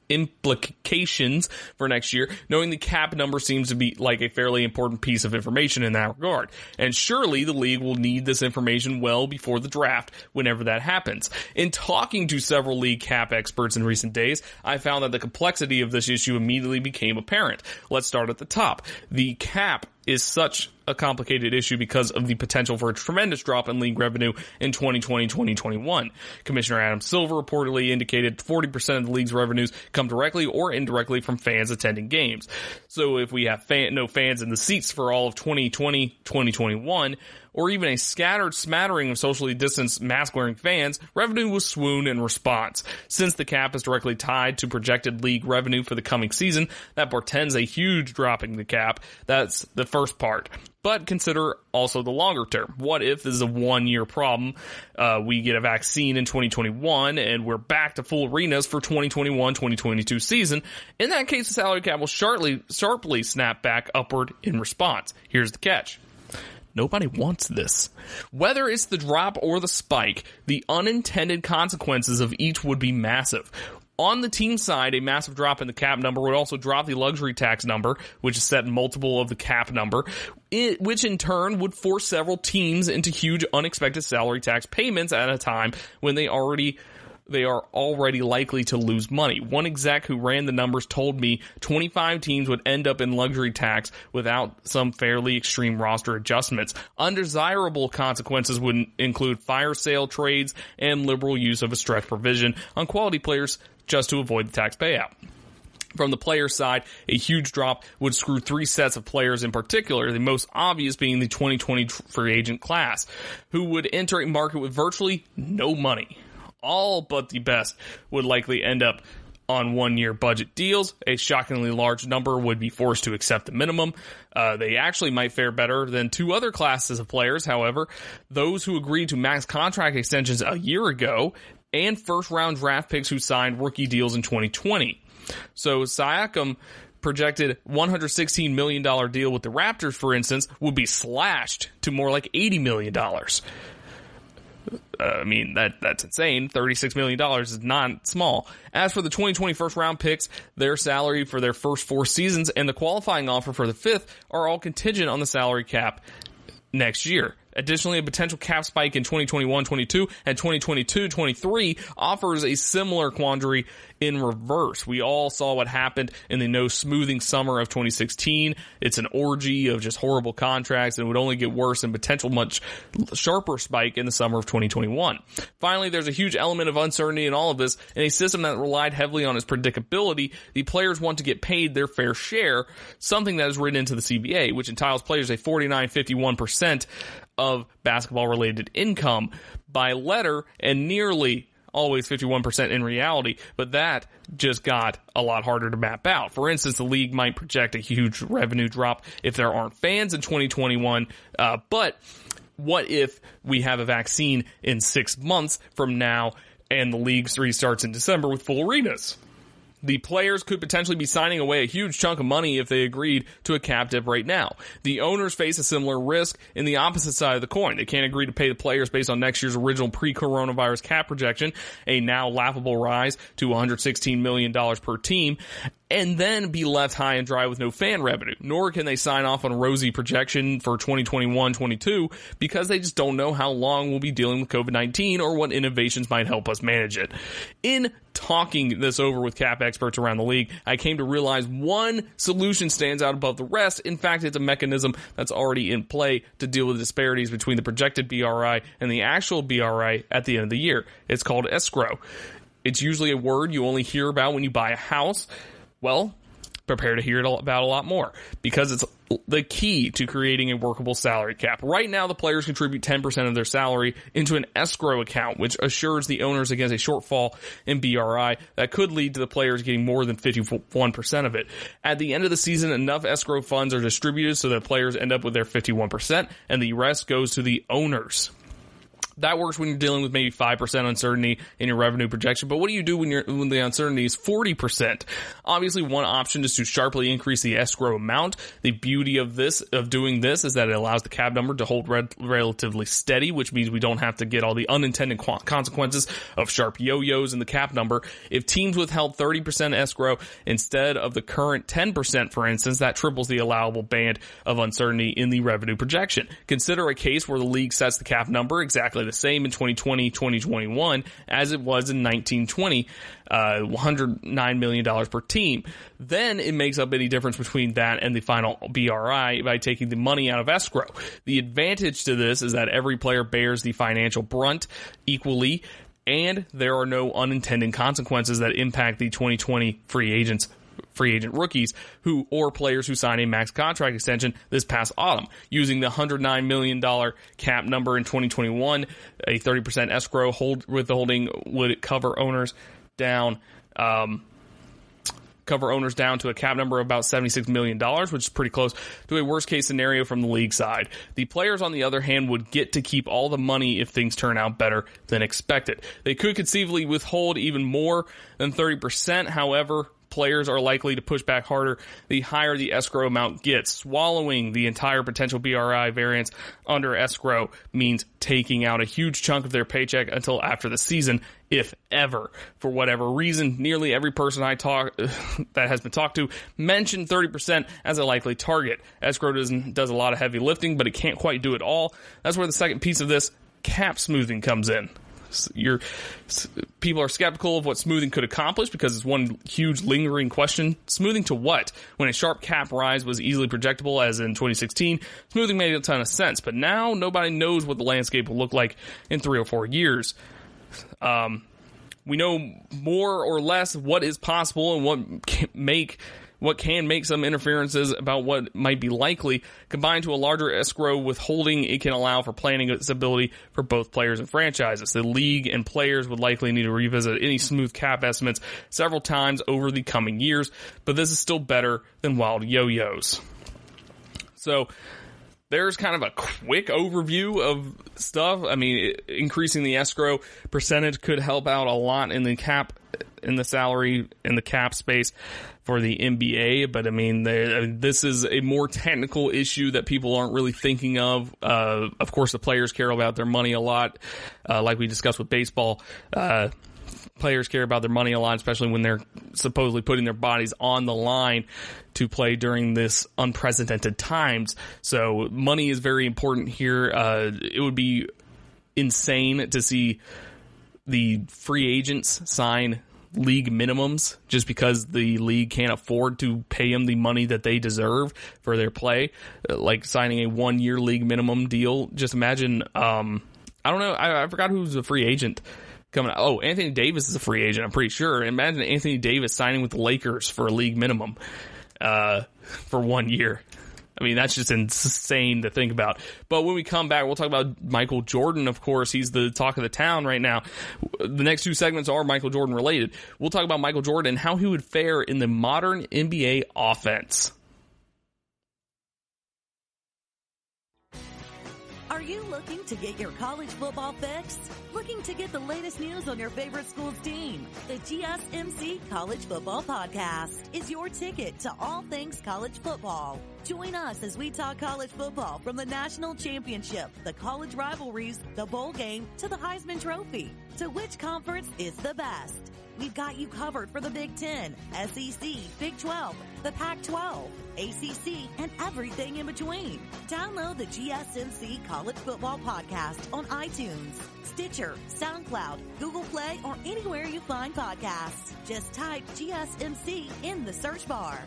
implications for next year, knowing the cap number seems to be like a fairly important piece of information in that regard. And surely the league will need this information well before the draft, whenever that happens. In talking to several league cap experts in recent days, I found that the complexity of this issue immediately became apparent. Let's start at the top. The cap is such a complicated issue because of the potential for a tremendous drop in league revenue in 2020-2021. Commissioner Adam Silver reportedly indicated 40% of the league's revenues come directly or indirectly from fans attending games. So if we have no fans in the seats for all of 2020-2021, or even a scattered smattering of socially distanced mask-wearing fans, revenue will swoon in response. Since the cap is directly tied to projected league revenue for the coming season, that portends a huge drop in the cap. That's the first part. But consider also the longer term. What if this is a one-year problem? We get a vaccine in 2021 and we're back to full arenas for 2021-2022 season. In that case, the salary cap will sharply snap back upward in response. Here's the catch. Nobody wants this. Whether it's the drop or the spike, the unintended consequences of each would be massive. On the team side, a massive drop in the cap number would also drop the luxury tax number, which is set multiple of the cap number, which in turn would force several teams into huge unexpected salary tax payments at a time when they are already likely to lose money. One exec who ran the numbers told me 25 teams would end up in luxury tax without some fairly extreme roster adjustments. Undesirable consequences would include fire sale trades and liberal use of a stretch provision on quality players just to avoid the tax payout. From the player side, a huge drop would screw three sets of players in particular, the most obvious being the 2020 free agent class, who would enter a market with virtually no money. All but the best would likely end up on one-year budget deals. A shockingly large number would be forced to accept the minimum. They actually might fare better than two other classes of players, however. Those who agreed to max contract extensions a year ago and first-round draft picks who signed rookie deals in 2020. So Siakam projected $116 million deal with the Raptors, for instance, would be slashed to more like $80 million. I mean, that's insane. $36 million is not small. As for the 2020 first-round picks, their salary for their first 4 seasons and the qualifying offer for the 5th are all contingent on the salary cap next year. Additionally, a potential cap spike in 2021-22 and 2022-23 offers a similar quandary in reverse. We all saw what happened in the no smoothing summer of 2016. It's an orgy of just horrible contracts, and it would only get worse and potential much sharper spike in the summer of 2021. Finally, there's a huge element of uncertainty in all of this. In a system that relied heavily on its predictability, the players want to get paid their fair share, something that is written into the CBA, which entitles players a 49-51% of basketball-related income by letter and nearly always 51% in reality, but that just got a lot harder to map out. For instance, the league might project a huge revenue drop if there aren't fans in 2021, but what if we have a vaccine in 6 months from now and the league restarts in December with full arenas? The players could potentially be signing away a huge chunk of money if they agreed to a cap dip right now. The owners face a similar risk in the opposite side of the coin. They can't agree to pay the players based on next year's original pre-coronavirus cap projection, a now laughable rise to $116 million per team, and then be left high and dry with no fan revenue. Nor can they sign off on a rosy projection for 2021-22 because they just don't know how long we'll be dealing with COVID-19 or what innovations might help us manage it. In talking this over with cap experts around the league, I came to realize one solution stands out above the rest. In fact, it's a mechanism that's already in play to deal with disparities between the projected BRI and the actual BRI at the end of the year. It's called escrow. It's usually a word you only hear about when you buy a house. Well, prepare to hear it about a lot more because it's the key to creating a workable salary cap. Right now, the players contribute 10% of their salary into an escrow account, which assures the owners against a shortfall in BRI that could lead to the players getting more than 51% of it. At the end of the season, enough escrow funds are distributed so that players end up with their 51% and the rest goes to the owners. That works when you're dealing with maybe 5% uncertainty in your revenue projection. But what do you do when the uncertainty is 40%? Obviously, one option is to sharply increase the escrow amount. The beauty of doing this is that it allows the cap number to hold relatively steady, which means we don't have to get all the unintended consequences of sharp yo-yos in the cap number. If teams withheld 30% escrow instead of the current 10%, for instance, that triples the allowable band of uncertainty in the revenue projection. Consider a case where the league sets the cap number exactly the same in 2020-2021 as it was in 1920, $109 million per team. Then it makes up any difference between that and the final BRI by taking the money out of escrow. The advantage to this is that every player bears the financial brunt equally, and there are no unintended consequences that impact the 2020 free agent rookies or players who signed a max contract extension this past autumn. Using the $109 million cap number in 2021, a 30% escrow withholding would cover owners down to a cap number of about $76 million, which is pretty close to a worst case scenario from the league side. The players, on the other hand, would get to keep all the money if things turn out better than expected. They could conceivably withhold even more than 30%. However, players are likely to push back harder the higher the escrow amount gets. Swallowing the entire potential BRI variance under escrow means taking out a huge chunk of their paycheck until after the season, if ever. For whatever reason, nearly every person that has been talked to mentioned 30% as a likely target. Escrow does a lot of heavy lifting, but it can't quite do it all. That's where the second piece of this, cap smoothing, comes in. People are skeptical of what smoothing could accomplish because it's one huge lingering question. Smoothing to what? When a sharp cap rise was easily projectable, as in 2016, smoothing made a ton of sense. But now nobody knows what the landscape will look like in 3 or 4 years. We know more or less what is possible and what can make some interferences about what might be likely. Combined to a larger escrow withholding, it can allow for planning stability for both players and franchises. The league and players would likely need to revisit any smooth cap estimates several times over the coming years, but this is still better than wild yo-yos. So there's kind of a quick overview of stuff. I mean, increasing the escrow percentage could help out a lot in the salary, in the cap space for the NBA. But I mean, this is a more technical issue that people aren't really thinking of. Of course, the players care about their money a lot, like we discussed with baseball. Players care about their money a lot, especially when they're supposedly putting their bodies on the line to play during this unprecedented times. So money is very important here. It would be insane to see the free agents sign league minimums just because the league can't afford to pay them the money that they deserve for their play, like signing a 1-year league minimum deal. Just imagine, I don't know, I forgot who's a free agent coming out. Oh, Anthony Davis is a free agent, I'm pretty sure. Imagine Anthony Davis signing with the Lakers for a league minimum for 1 year. I mean, that's just insane to think about. But when we come back, we'll talk about Michael Jordan, of course. He's the talk of the town right now. The next 2 segments are Michael Jordan related. We'll talk about Michael Jordan and how he would fare in the modern NBA offense. Are you looking to get your college football fix? Looking to get the latest news on your favorite school's team? The GSMC College Football Podcast is your ticket to all things college football. Join us as we talk college football from the national championship, the college rivalries, the bowl game, to the Heisman Trophy. To which conference is the best? We've got you covered for the Big Ten, SEC, Big 12, the Pac-12, ACC, and everything in between. Download the GSMC College Football Podcast on iTunes, Stitcher, SoundCloud, Google Play, or anywhere you find podcasts. Just type GSMC in the search bar.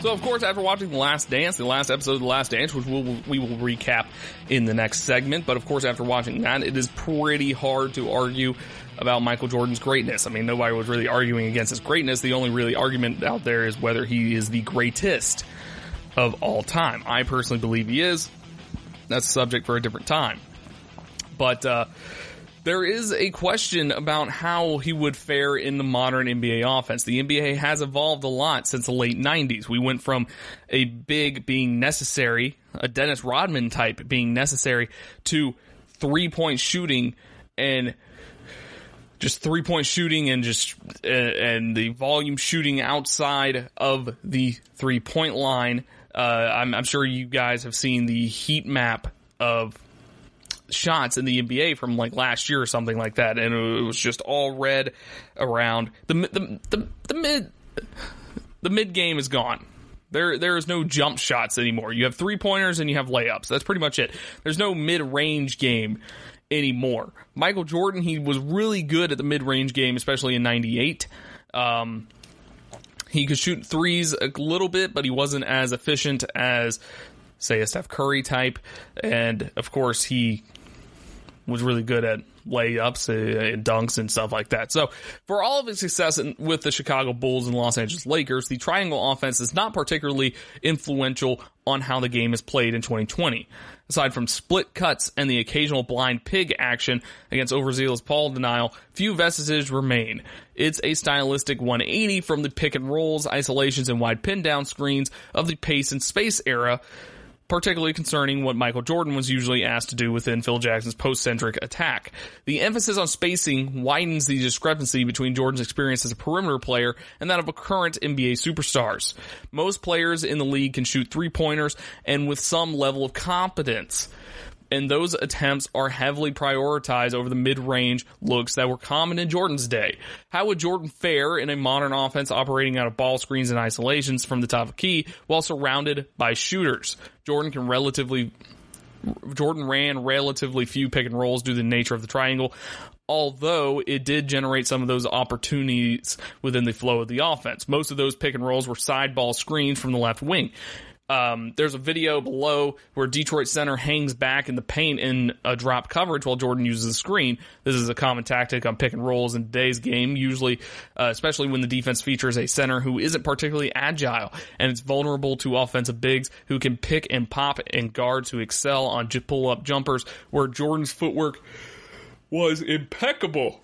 So, of course, after watching The Last Dance, the last episode of The Last Dance, which we will recap in the next segment, but, of course, after watching that, it is pretty hard to argue about Michael Jordan's greatness. I mean, nobody was really arguing against his greatness. The only really argument out there is whether he is the greatest of all time. I personally believe he is. That's a subject for a different time. But there is a question about how he would fare in the modern NBA offense. The NBA has evolved a lot since the late 90s. We went from a big being necessary, a Dennis Rodman type being necessary, to three-point shooting and just three-point shooting and and the volume shooting outside of the three-point line. I'm sure you guys have seen the heat map of shots in the NBA from like last year or something like that, and it was just all red around the mid game is gone. There is no jump shots anymore. You have 3-pointers and you have layups. That's pretty much it. There's no mid-range game anymore. Michael Jordan, he was really good at the mid-range game, especially in 98. He could shoot threes a little bit, but he wasn't as efficient as, say, a Steph Curry type. And, of course, he was really good at layups and dunks and stuff like that. So, for all of his success with the Chicago Bulls and Los Angeles Lakers, the triangle offense is not particularly influential on how the game is played in 2020. Aside from split cuts and the occasional blind pig action against overzealous ball denial, few vestiges remain. It's a stylistic 180 from the pick and rolls, isolations, and wide pin down screens of the pace and space era, particularly concerning what Michael Jordan was usually asked to do within Phil Jackson's post-centric attack. The emphasis on spacing widens the discrepancy between Jordan's experience as a perimeter player and that of a current NBA superstars. Most players in the league can shoot three-pointers and with some level of competence, and those attempts are heavily prioritized over the mid-range looks that were common in Jordan's day. How would Jordan fare in a modern offense operating out of ball screens and isolations from the top of the key while surrounded by shooters? Jordan ran relatively few pick and rolls due to the nature of the triangle, although it did generate some of those opportunities within the flow of the offense. Most of those pick and rolls were side ball screens from the left wing. There's a video below where Detroit center hangs back in the paint in a drop coverage while Jordan uses the screen. This is a common tactic on pick and rolls in today's game, usually, especially when the defense features a center who isn't particularly agile and it's vulnerable to offensive bigs who can pick and pop, and guards who excel on pull-up jumpers, where Jordan's footwork was impeccable.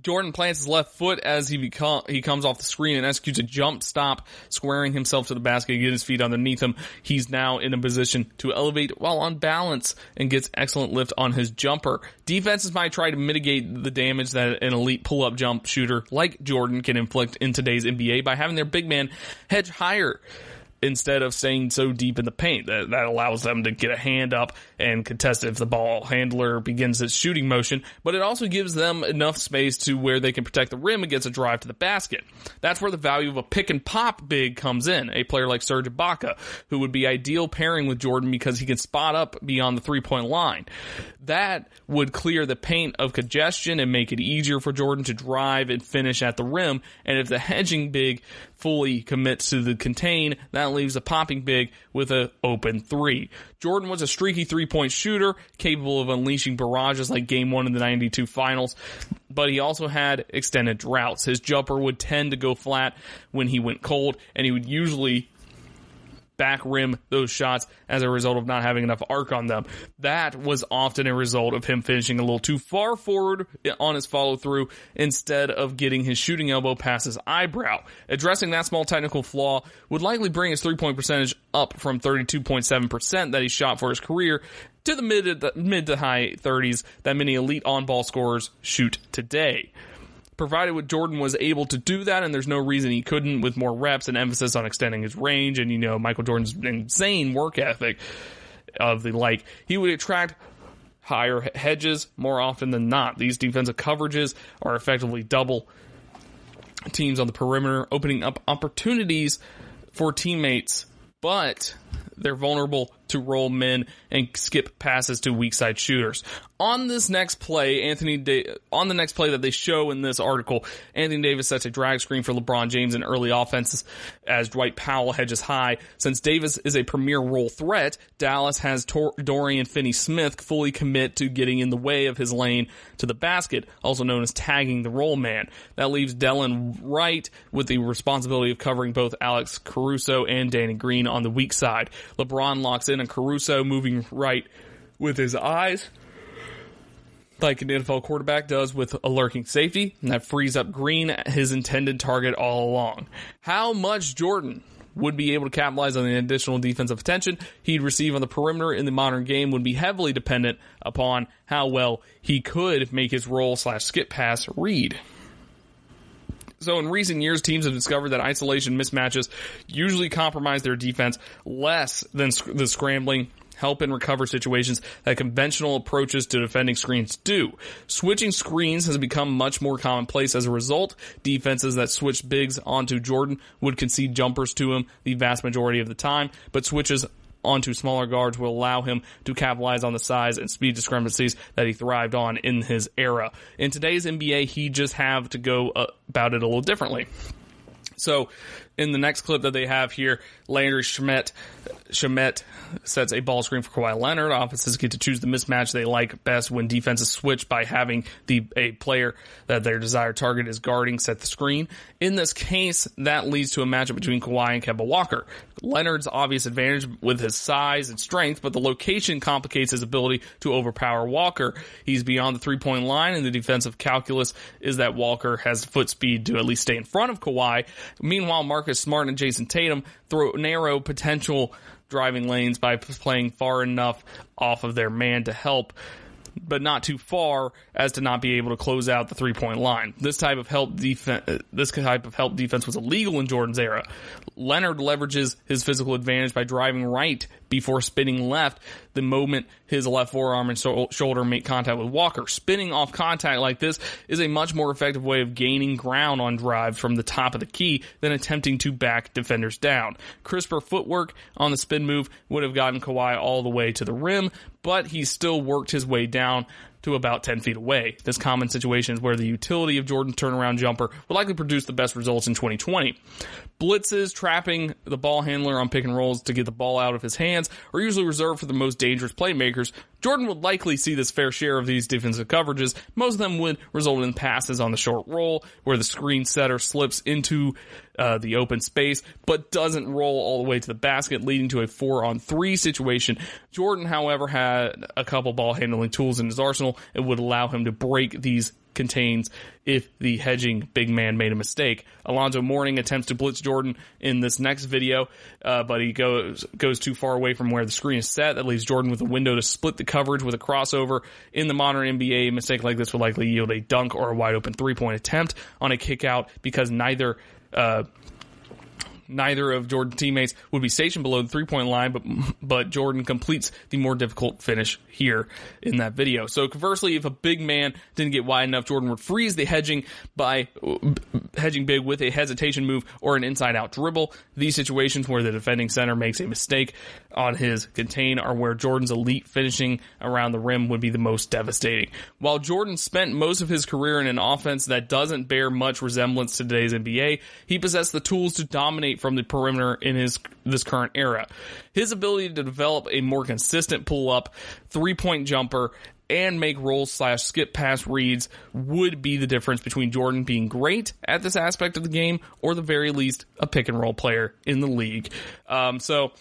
Jordan plants his left foot as he comes off the screen and executes a jump stop, squaring himself to the basket, get his feet underneath him. He's now in a position to elevate while on balance and gets excellent lift on his jumper. Defenses might try to mitigate the damage that an elite pull-up jump shooter like Jordan can inflict in today's NBA by having their big man hedge higher instead of staying so deep in the paint. That allows them to get a hand up and contest if the ball handler begins its shooting motion, but it also gives them enough space to where they can protect the rim against a drive to the basket. That's where the value of a pick and pop big comes in. A player like Serge Ibaka, who would be ideal pairing with Jordan because he can spot up beyond the three-point line. That would clear the paint of congestion and make it easier for Jordan to drive and finish at the rim. And if the hedging big fully commits to the contain, that leaves the popping big with an open three. Jordan was a streaky three-point shooter, capable of unleashing barrages like Game 1 in the 92 finals, but he also had extended droughts. His jumper would tend to go flat when he went cold, and he would usually back rim those shots as a result of not having enough arc on them. That was often a result of him finishing a little too far forward on his follow-through instead of getting his shooting elbow past his eyebrow. Addressing that small technical flaw would likely bring his three-point percentage up from 32.7% that he shot for his career to the mid to high 30s that many elite on-ball scorers shoot today. Provided with Jordan was able to do that, and there's no reason he couldn't with more reps and emphasis on extending his range and, Michael Jordan's insane work ethic of the like, he would attract higher hedges more often than not. These defensive coverages are effectively double teams on the perimeter, opening up opportunities for teammates, but they're vulnerable to roll men and skip passes to weak side shooters. On this next play, on the next play that they show in this article, Anthony Davis sets a drag screen for LeBron James in early offenses as Dwight Powell hedges high. Since Davis is a premier roll threat, Dallas has Dorian Finney-Smith fully commit to getting in the way of his lane to the basket, also known as tagging the roll man. That leaves Delon Wright with the responsibility of covering both Alex Caruso and Danny Green on the weak side. LeBron locks in on Caruso, moving right with his eyes, like an NFL quarterback does with a lurking safety, and that frees up Green, his intended target all along. How much Jordan would be able to capitalize on the additional defensive attention he'd receive on the perimeter in the modern game would be heavily dependent upon how well he could make his roll/skip pass read. So in recent years, teams have discovered that isolation mismatches usually compromise their defense less than the scrambling, help and recover situations that conventional approaches to defending screens do. Switching screens has become much more commonplace as a result. Defenses that switch bigs onto Jordan would concede jumpers to him the vast majority of the time, but switches onto smaller guards will allow him to capitalize on the size and speed discrepancies that he thrived on in his era. In today's NBA, he just have to go about it a little differently. So in the next clip that they have here, Landry Shamet sets a ball screen for Kawhi Leonard. Offenses get to choose the mismatch they like best when defenses switch by having a player that their desired target is guarding set the screen. In this case, that leads to a matchup between Kawhi and Kemba Walker. Leonard's obvious advantage with his size and strength, but the location complicates his ability to overpower Walker. He's beyond the three-point line, and the defensive calculus is that Walker has foot speed to at least stay in front of Kawhi. Meanwhile, Marcus Smart and Jason Tatum throw narrow potential driving lanes by playing far enough off of their man to help, but not too far as to not be able to close out the three-point line. This type of help defense was illegal in Jordan's era. Leonard leverages his physical advantage by driving right before spinning left the moment his left forearm and shoulder make contact with Walker. Spinning off contact like this is a much more effective way of gaining ground on drives from the top of the key than attempting to back defenders down. Crisper footwork on the spin move would have gotten Kawhi all the way to the rim, but he still worked his way down to about 10 feet away. This common situation is where the utility of Jordan's turnaround jumper will likely produce the best results in 2020. Blitzes, trapping the ball handler on pick and rolls to get the ball out of his hands, are usually reserved for the most dangerous playmakers. Jordan would likely see this fair share of these defensive coverages. Most of them would result in passes on the short roll, where the screen setter slips into the open space, but doesn't roll all the way to the basket, leading to a 4-on-3 situation. Jordan, however, had a couple ball handling tools in his arsenal and would allow him to break these contains if the hedging big man made a mistake. Alonzo Mourning attempts to blitz Jordan in this next video, but he goes too far away from where the screen is set. That leaves Jordan with a window to split the coverage with a crossover. In the modern NBA, a mistake like this would likely yield a dunk or a wide open three-point attempt on a kick out because neither Neither of Jordan's teammates would be stationed below the three-point line, but Jordan completes the more difficult finish here in that video. So conversely, if a big man didn't get wide enough, Jordan would freeze the hedging by hedging big with a hesitation move or an inside-out dribble. These situations where the defending center makes a mistake on his contain are where Jordan's elite finishing around the rim would be the most devastating. While Jordan spent most of his career in an offense that doesn't bear much resemblance to today's NBA, he possessed the tools to dominate from the perimeter in this current era. His ability to develop a more consistent pull-up, three-point jumper, and make roll/skip pass reads would be the difference between Jordan being great at this aspect of the game or the very least a pick-and-roll player in the league. So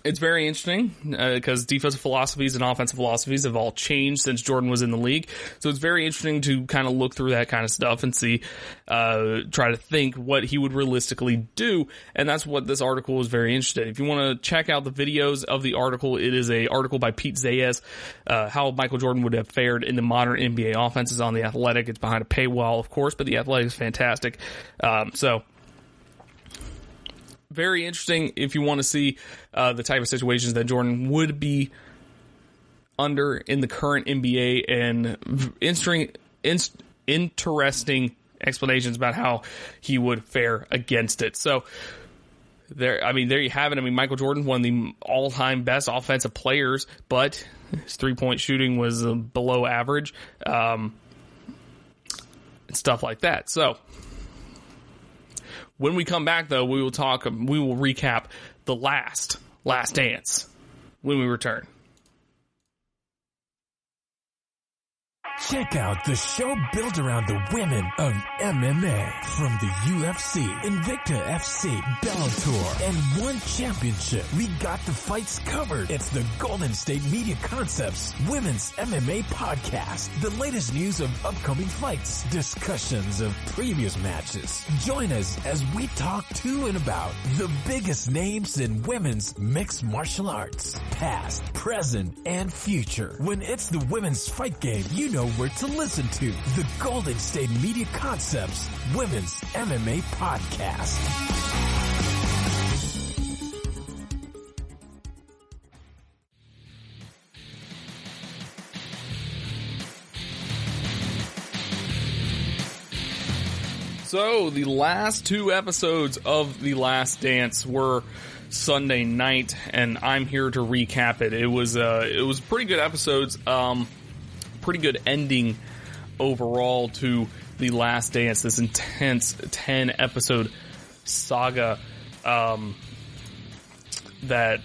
it's very interesting because defensive philosophies and offensive philosophies have all changed since Jordan was in the league. So it's very interesting to kind of look through that kind of stuff and see, try to think what he would realistically do. And that's what this article is very interested in. If you want to check out the videos of the article, it is an article by Pete Zayas, how Michael Jordan would have fared in the modern NBA offenses on The Athletic. It's behind a paywall, of course, but The Athletic is fantastic. So very interesting if you want to see the type of situations that Jordan would be under in the current NBA, and interesting explanations about how he would fare against it. So there you have it. I mean, Michael Jordan, one of the all-time best offensive players, but his three-point shooting was below average, and stuff like that. So when we come back, though, we will recap the last dance when we return. Check out the show built around the women of MMA. From the UFC, Invicta FC, Bellator, and One Championship. We got the fights covered. It's the Golden State Media Concepts Women's MMA Podcast. The latest news of upcoming fights, discussions of previous matches. Join us as we talk to and about the biggest names in women's mixed martial arts. Past, present, and future. When it's the women's fight game, you know where to listen to. The Golden State Media Concepts Women's MMA Podcast. So the last two episodes of The Last Dance were Sunday night, and I'm here to recap it. It was pretty good episodes. Pretty good ending overall to The Last Dance, this intense 10-episode saga that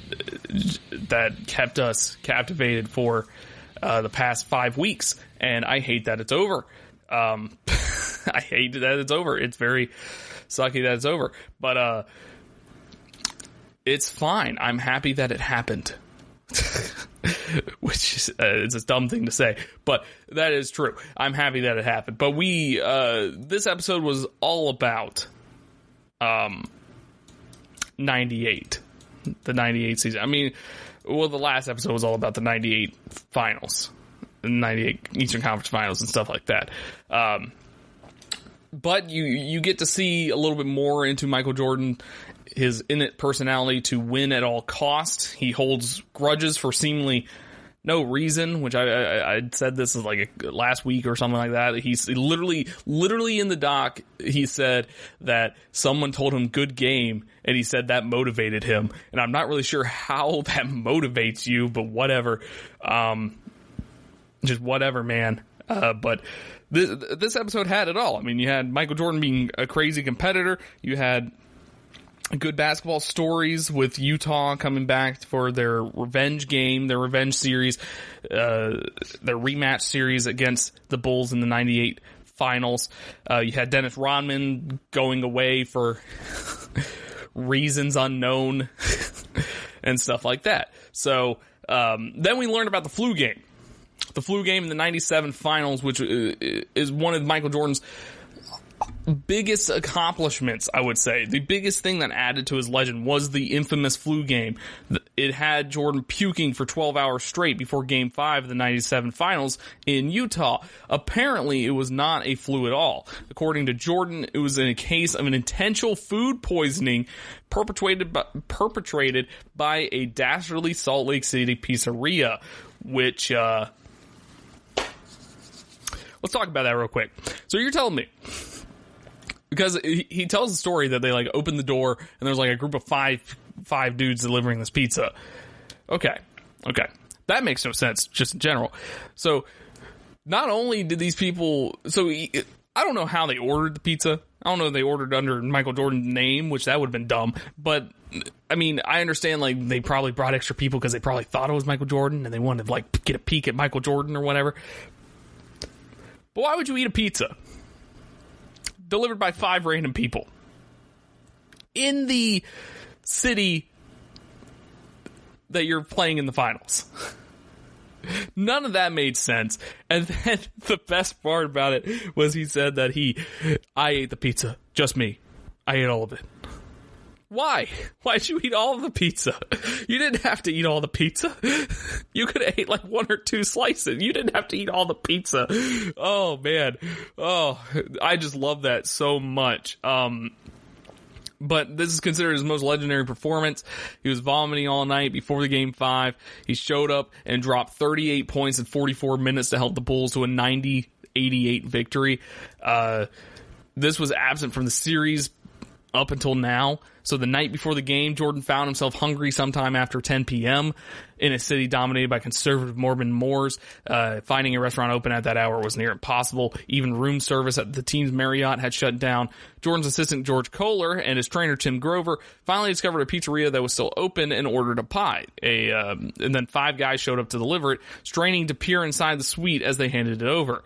kept us captivated for the past 5 weeks, and I hate that it's over. I hate that it's over. It's very sucky that it's over, but it's fine. I'm happy that it happened. Which is it's a dumb thing to say, but that is true. I'm happy that it happened. But this episode was all about 98, the 98 season. I mean, well, the last episode was all about the 98 finals, the 98 Eastern Conference finals and stuff like that. But you get to see a little bit more into Michael Jordan, his innate personality to win at all costs. He holds grudges for seemingly no reason, which I said this is like last week or something like that. He's literally in the doc, he said that someone told him good game, and he said that motivated him. And I'm not really sure how that motivates you, but whatever. Just whatever, man. But this episode had it all. I mean, you had Michael Jordan being a crazy competitor. You had good basketball stories with Utah coming back for their revenge game, their revenge series, their rematch series against the Bulls in the 98 finals. You had Dennis Rodman going away for reasons unknown and stuff like that. So then we learned about the flu game. The flu game in the 97 finals, which is one of Michael Jordan's biggest accomplishments, I would say. The biggest thing that added to his legend was the infamous flu game it had Jordan puking for 12 hours straight before Game 5 of the 97 finals in Utah. Apparently, it was not a flu at all. According to Jordan, it was in a case of an intentional food poisoning perpetrated by a dastardly Salt Lake City pizzeria, which, let's talk about that real quick. So you're telling me, because he tells the story that they like opened the door and there's like a group of five dudes delivering this pizza. Okay. That makes no sense just in general. So not only did these people, I don't know how they ordered the pizza. I don't know if they ordered under Michael Jordan's name, which that would have been dumb. But I mean, I understand like they probably brought extra people because they probably thought it was Michael Jordan and they wanted to like get a peek at Michael Jordan or whatever. But why would you eat a pizza delivered by 5 random people in the city that you're playing in the finals? None of that made sense. And then the best part about it was he said that I ate the pizza. Just me. I ate all of it. Why? Why'd you eat all of the pizza? You didn't have to eat all the pizza. You could have ate like 1 or 2 slices. You didn't have to eat all the pizza. Oh, man. Oh, I just love that so much. But this is considered his most legendary performance. He was vomiting all night before the Game 5. He showed up and dropped 38 points in 44 minutes to help the Bulls to a 90-88 victory. This was absent from the series up until now. So the night before the game, Jordan found himself hungry sometime after 10 p.m. in a city dominated by conservative Mormon Moors. Finding a restaurant open at that hour was near impossible. Even room service at the team's Marriott had shut down. Jordan's assistant George Kohler and his trainer Tim Grover finally discovered a pizzeria that was still open and ordered a pie. And then 5 guys showed up to deliver it, straining to peer inside the suite as they handed it over.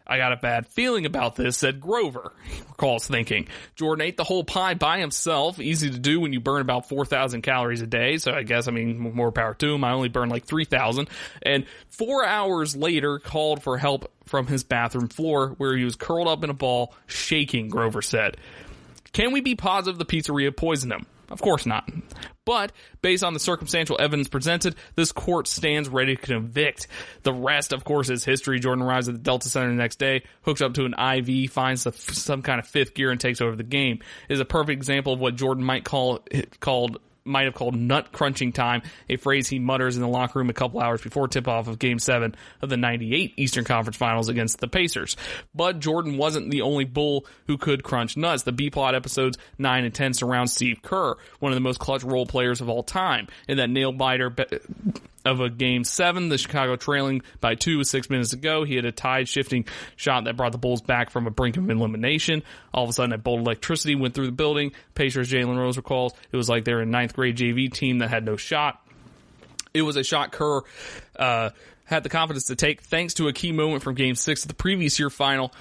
I got a bad feeling about this, said Grover, he recalls thinking. Jordan ate the whole pie by himself. Easy to do when you burn about 4,000 calories a day. So I guess, more power to him. I only burn like 3,000. And 4 hours later, called for help from his bathroom floor where he was curled up in a ball, shaking, Grover said. Can we be positive the pizzeria poisoned him? Of course not. But, based on the circumstantial evidence presented, this court stands ready to convict. The rest, of course, is history. Jordan arrives at the Delta Center the next day, hooks up to an IV, finds some kind of 5th gear, and takes over the game. It is a perfect example of what Jordan might have called nut crunching time, a phrase he mutters in the locker room a couple hours before tip-off of Game 7 of the 98 Eastern Conference Finals against the Pacers. But Jordan wasn't the only Bull who could crunch nuts. The B-plot episodes 9 and 10 surround Steve Kerr, one of the most clutch role players of all time. In that nail-biter of a Game 7, the Chicago trailing by 2 with 6 minutes to go, he had a tide-shifting shot that brought the Bulls back from a brink of elimination. All of a sudden, a bolt of electricity went through the building. Pacers' Jalen Rose recalls it was like they were a 9th grade JV team that had no shot. It was a shot Kerr had the confidence to take thanks to a key moment from Game 6 of the previous year final.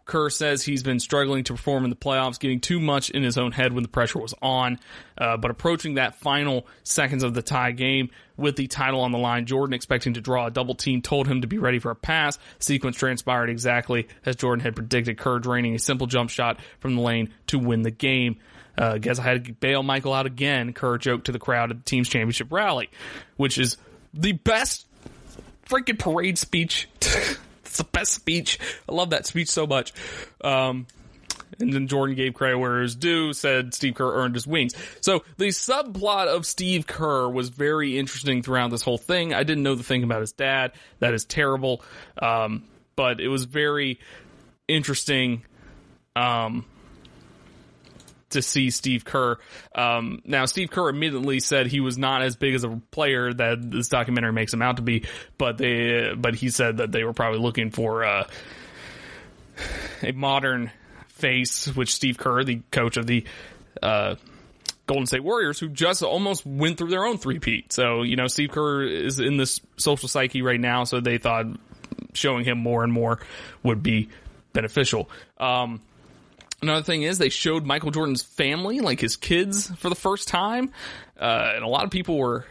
Kerr says he's been struggling to perform in the playoffs, getting too much in his own head when the pressure was on. But approaching that final seconds of the tie game with the title on the line, Jordan, expecting to draw a double team, told him to be ready for a pass. Sequence transpired exactly as Jordan had predicted, Kerr draining a simple jump shot from the lane to win the game. Guess I had to bail Michael out again, Kerr joked to the crowd at the team's championship rally, which is the best freaking parade speech. It's the best speech. I love that speech so much. And then Jordan gave credit where it was due, said Steve Kerr earned his wings. So the subplot of Steve Kerr was very interesting throughout this whole thing. I didn't know the thing about his dad. That is terrible. But it was very interesting to see Steve Kerr. Now, Steve Kerr immediately said he was not as big as a player that this documentary makes him out to be, but he said that they were probably looking for a modern face, which Steve Kerr, the coach of the Golden State Warriors, who just almost went through their own three-peat. So, Steve Kerr is in this social psyche right now, so they thought showing him more and more would be beneficial. Another thing is they showed Michael Jordan's family, like his kids, for the first time. And a lot of people were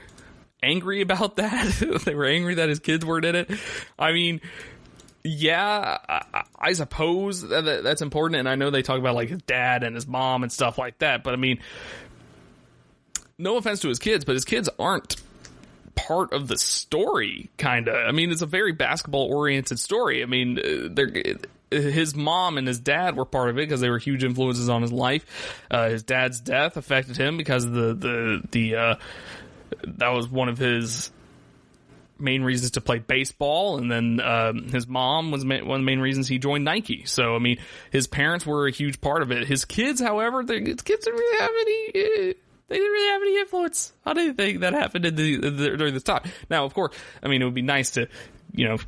angry about that. They were angry that his kids weren't in it. I mean, yeah, I suppose that's important. And I know they talk about like his dad and his mom and stuff like that. But I mean, no offense to his kids, but his kids aren't part of the story, kind of. I mean, it's a very basketball-oriented story. I mean, his mom and his dad were part of it because they were huge influences on his life. His dad's death affected him because of that was one of his main reasons to play baseball, and then his mom was one of the main reasons he joined Nike. So, I mean, his parents were a huge part of it. His kids, however, his kids didn't really have any... They didn't really have any influence on anything that happened during this time. Now, of course, I mean, it would be nice to,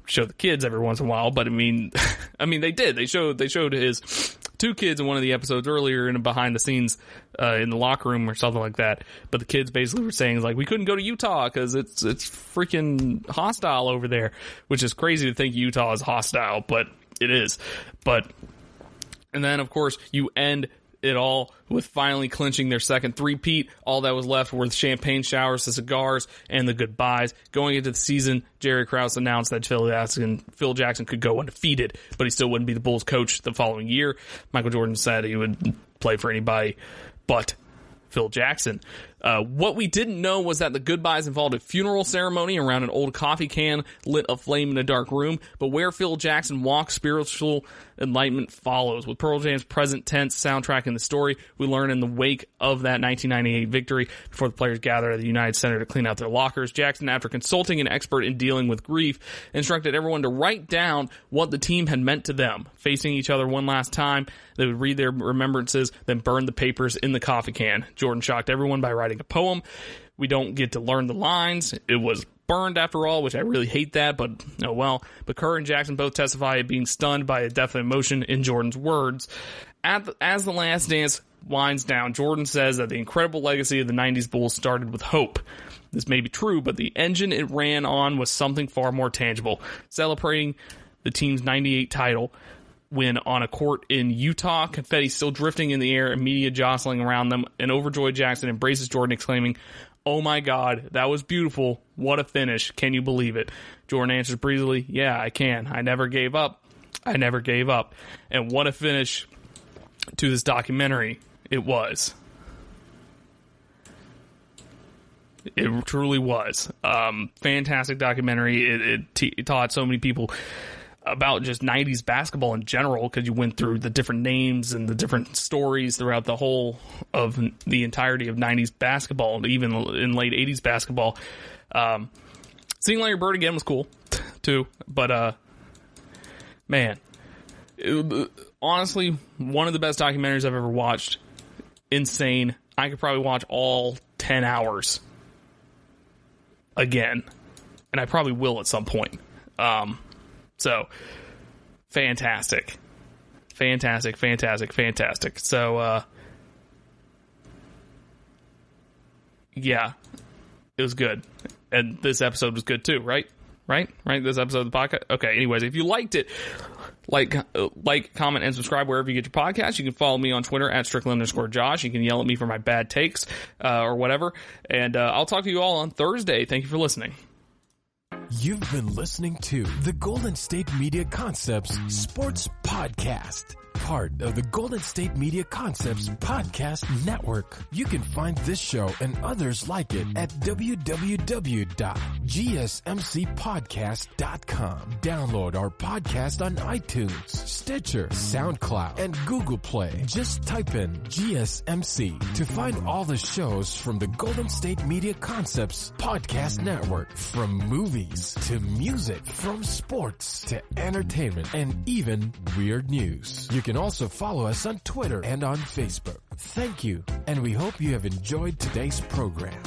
show the kids every once in a while, but I mean, they did. They showed his two kids in one of the episodes earlier in behind the scenes in the locker room or something like that. But the kids basically were saying, like, we couldn't go to Utah because it's freaking hostile over there, which is crazy to think Utah is hostile, but it is. And then, of course, you end it all with finally clinching their second three-peat. All that was left were the champagne showers, the cigars, and the goodbyes. Going into the season, Jerry Krause announced that Phil Jackson could go undefeated, but he still wouldn't be the Bulls coach the following year. Michael Jordan said he would play for anybody but Phil Jackson. What we didn't know was that the goodbyes involved a funeral ceremony around an old coffee can lit aflame in a dark room, but where Phil Jackson walks, spiritual enlightenment follows. With Pearl Jam's present tense soundtrack in the story, we learn in the wake of that 1998 victory, before the players gathered at the United Center to clean out their lockers, Jackson, after consulting an expert in dealing with grief, instructed everyone to write down what the team had meant to them. Facing each other one last time, they would read their remembrances, then burn the papers in the coffee can. Jordan shocked everyone by writing a poem. We don't get to learn the lines. It was burned after all, which I really hate that, but oh well. But Kerr and Jackson both testify of being stunned by a death of emotion in Jordan's words. As The Last Dance winds down, Jordan says that the incredible legacy of the 90s Bulls started with hope. This may be true, but the engine it ran on was something far more tangible. Celebrating the team's 98 title win on a court in Utah, confetti still drifting in the air and media jostling around them, an overjoyed Jackson embraces Jordan, exclaiming, "Oh my God, that was beautiful. What a finish. Can you believe it?" Jordan answers breezily, "Yeah, I can. I never gave up. I never gave up." And what a finish to this documentary it was. It truly was. Fantastic documentary. It taught so many people about just 90s basketball in general, because you went through the different names and the different stories throughout the whole of the entirety of 90s basketball, even in late 80s basketball. Seeing Larry Bird again was cool too, but man, honestly, one of the best documentaries I've ever watched. Insane. I could probably watch all 10 hours again, and I probably will at some point. So, fantastic. So, yeah, it was good. And this episode was good too, right? Right? This episode of the podcast? Okay, anyways, if you liked it, like, comment, and subscribe wherever you get your podcast. You can follow me on Twitter at Strickland_Josh. You can yell at me for my bad takes, or whatever. And, I'll talk to you all on Thursday. Thank you for listening. You've been listening to the Golden State Media Concepts Sports Podcast, part of the Golden State Media Concepts Podcast Network. You can find this show and others like it at www.gsmcpodcast.com. Download our podcast on iTunes, Stitcher, SoundCloud, and Google Play. Just type in GSMC to find all the shows from the Golden State Media Concepts Podcast Network. From movies to music, from sports to entertainment, and even weird news. You can also follow us on Twitter and on Facebook. Thank you, and we hope you have enjoyed today's program.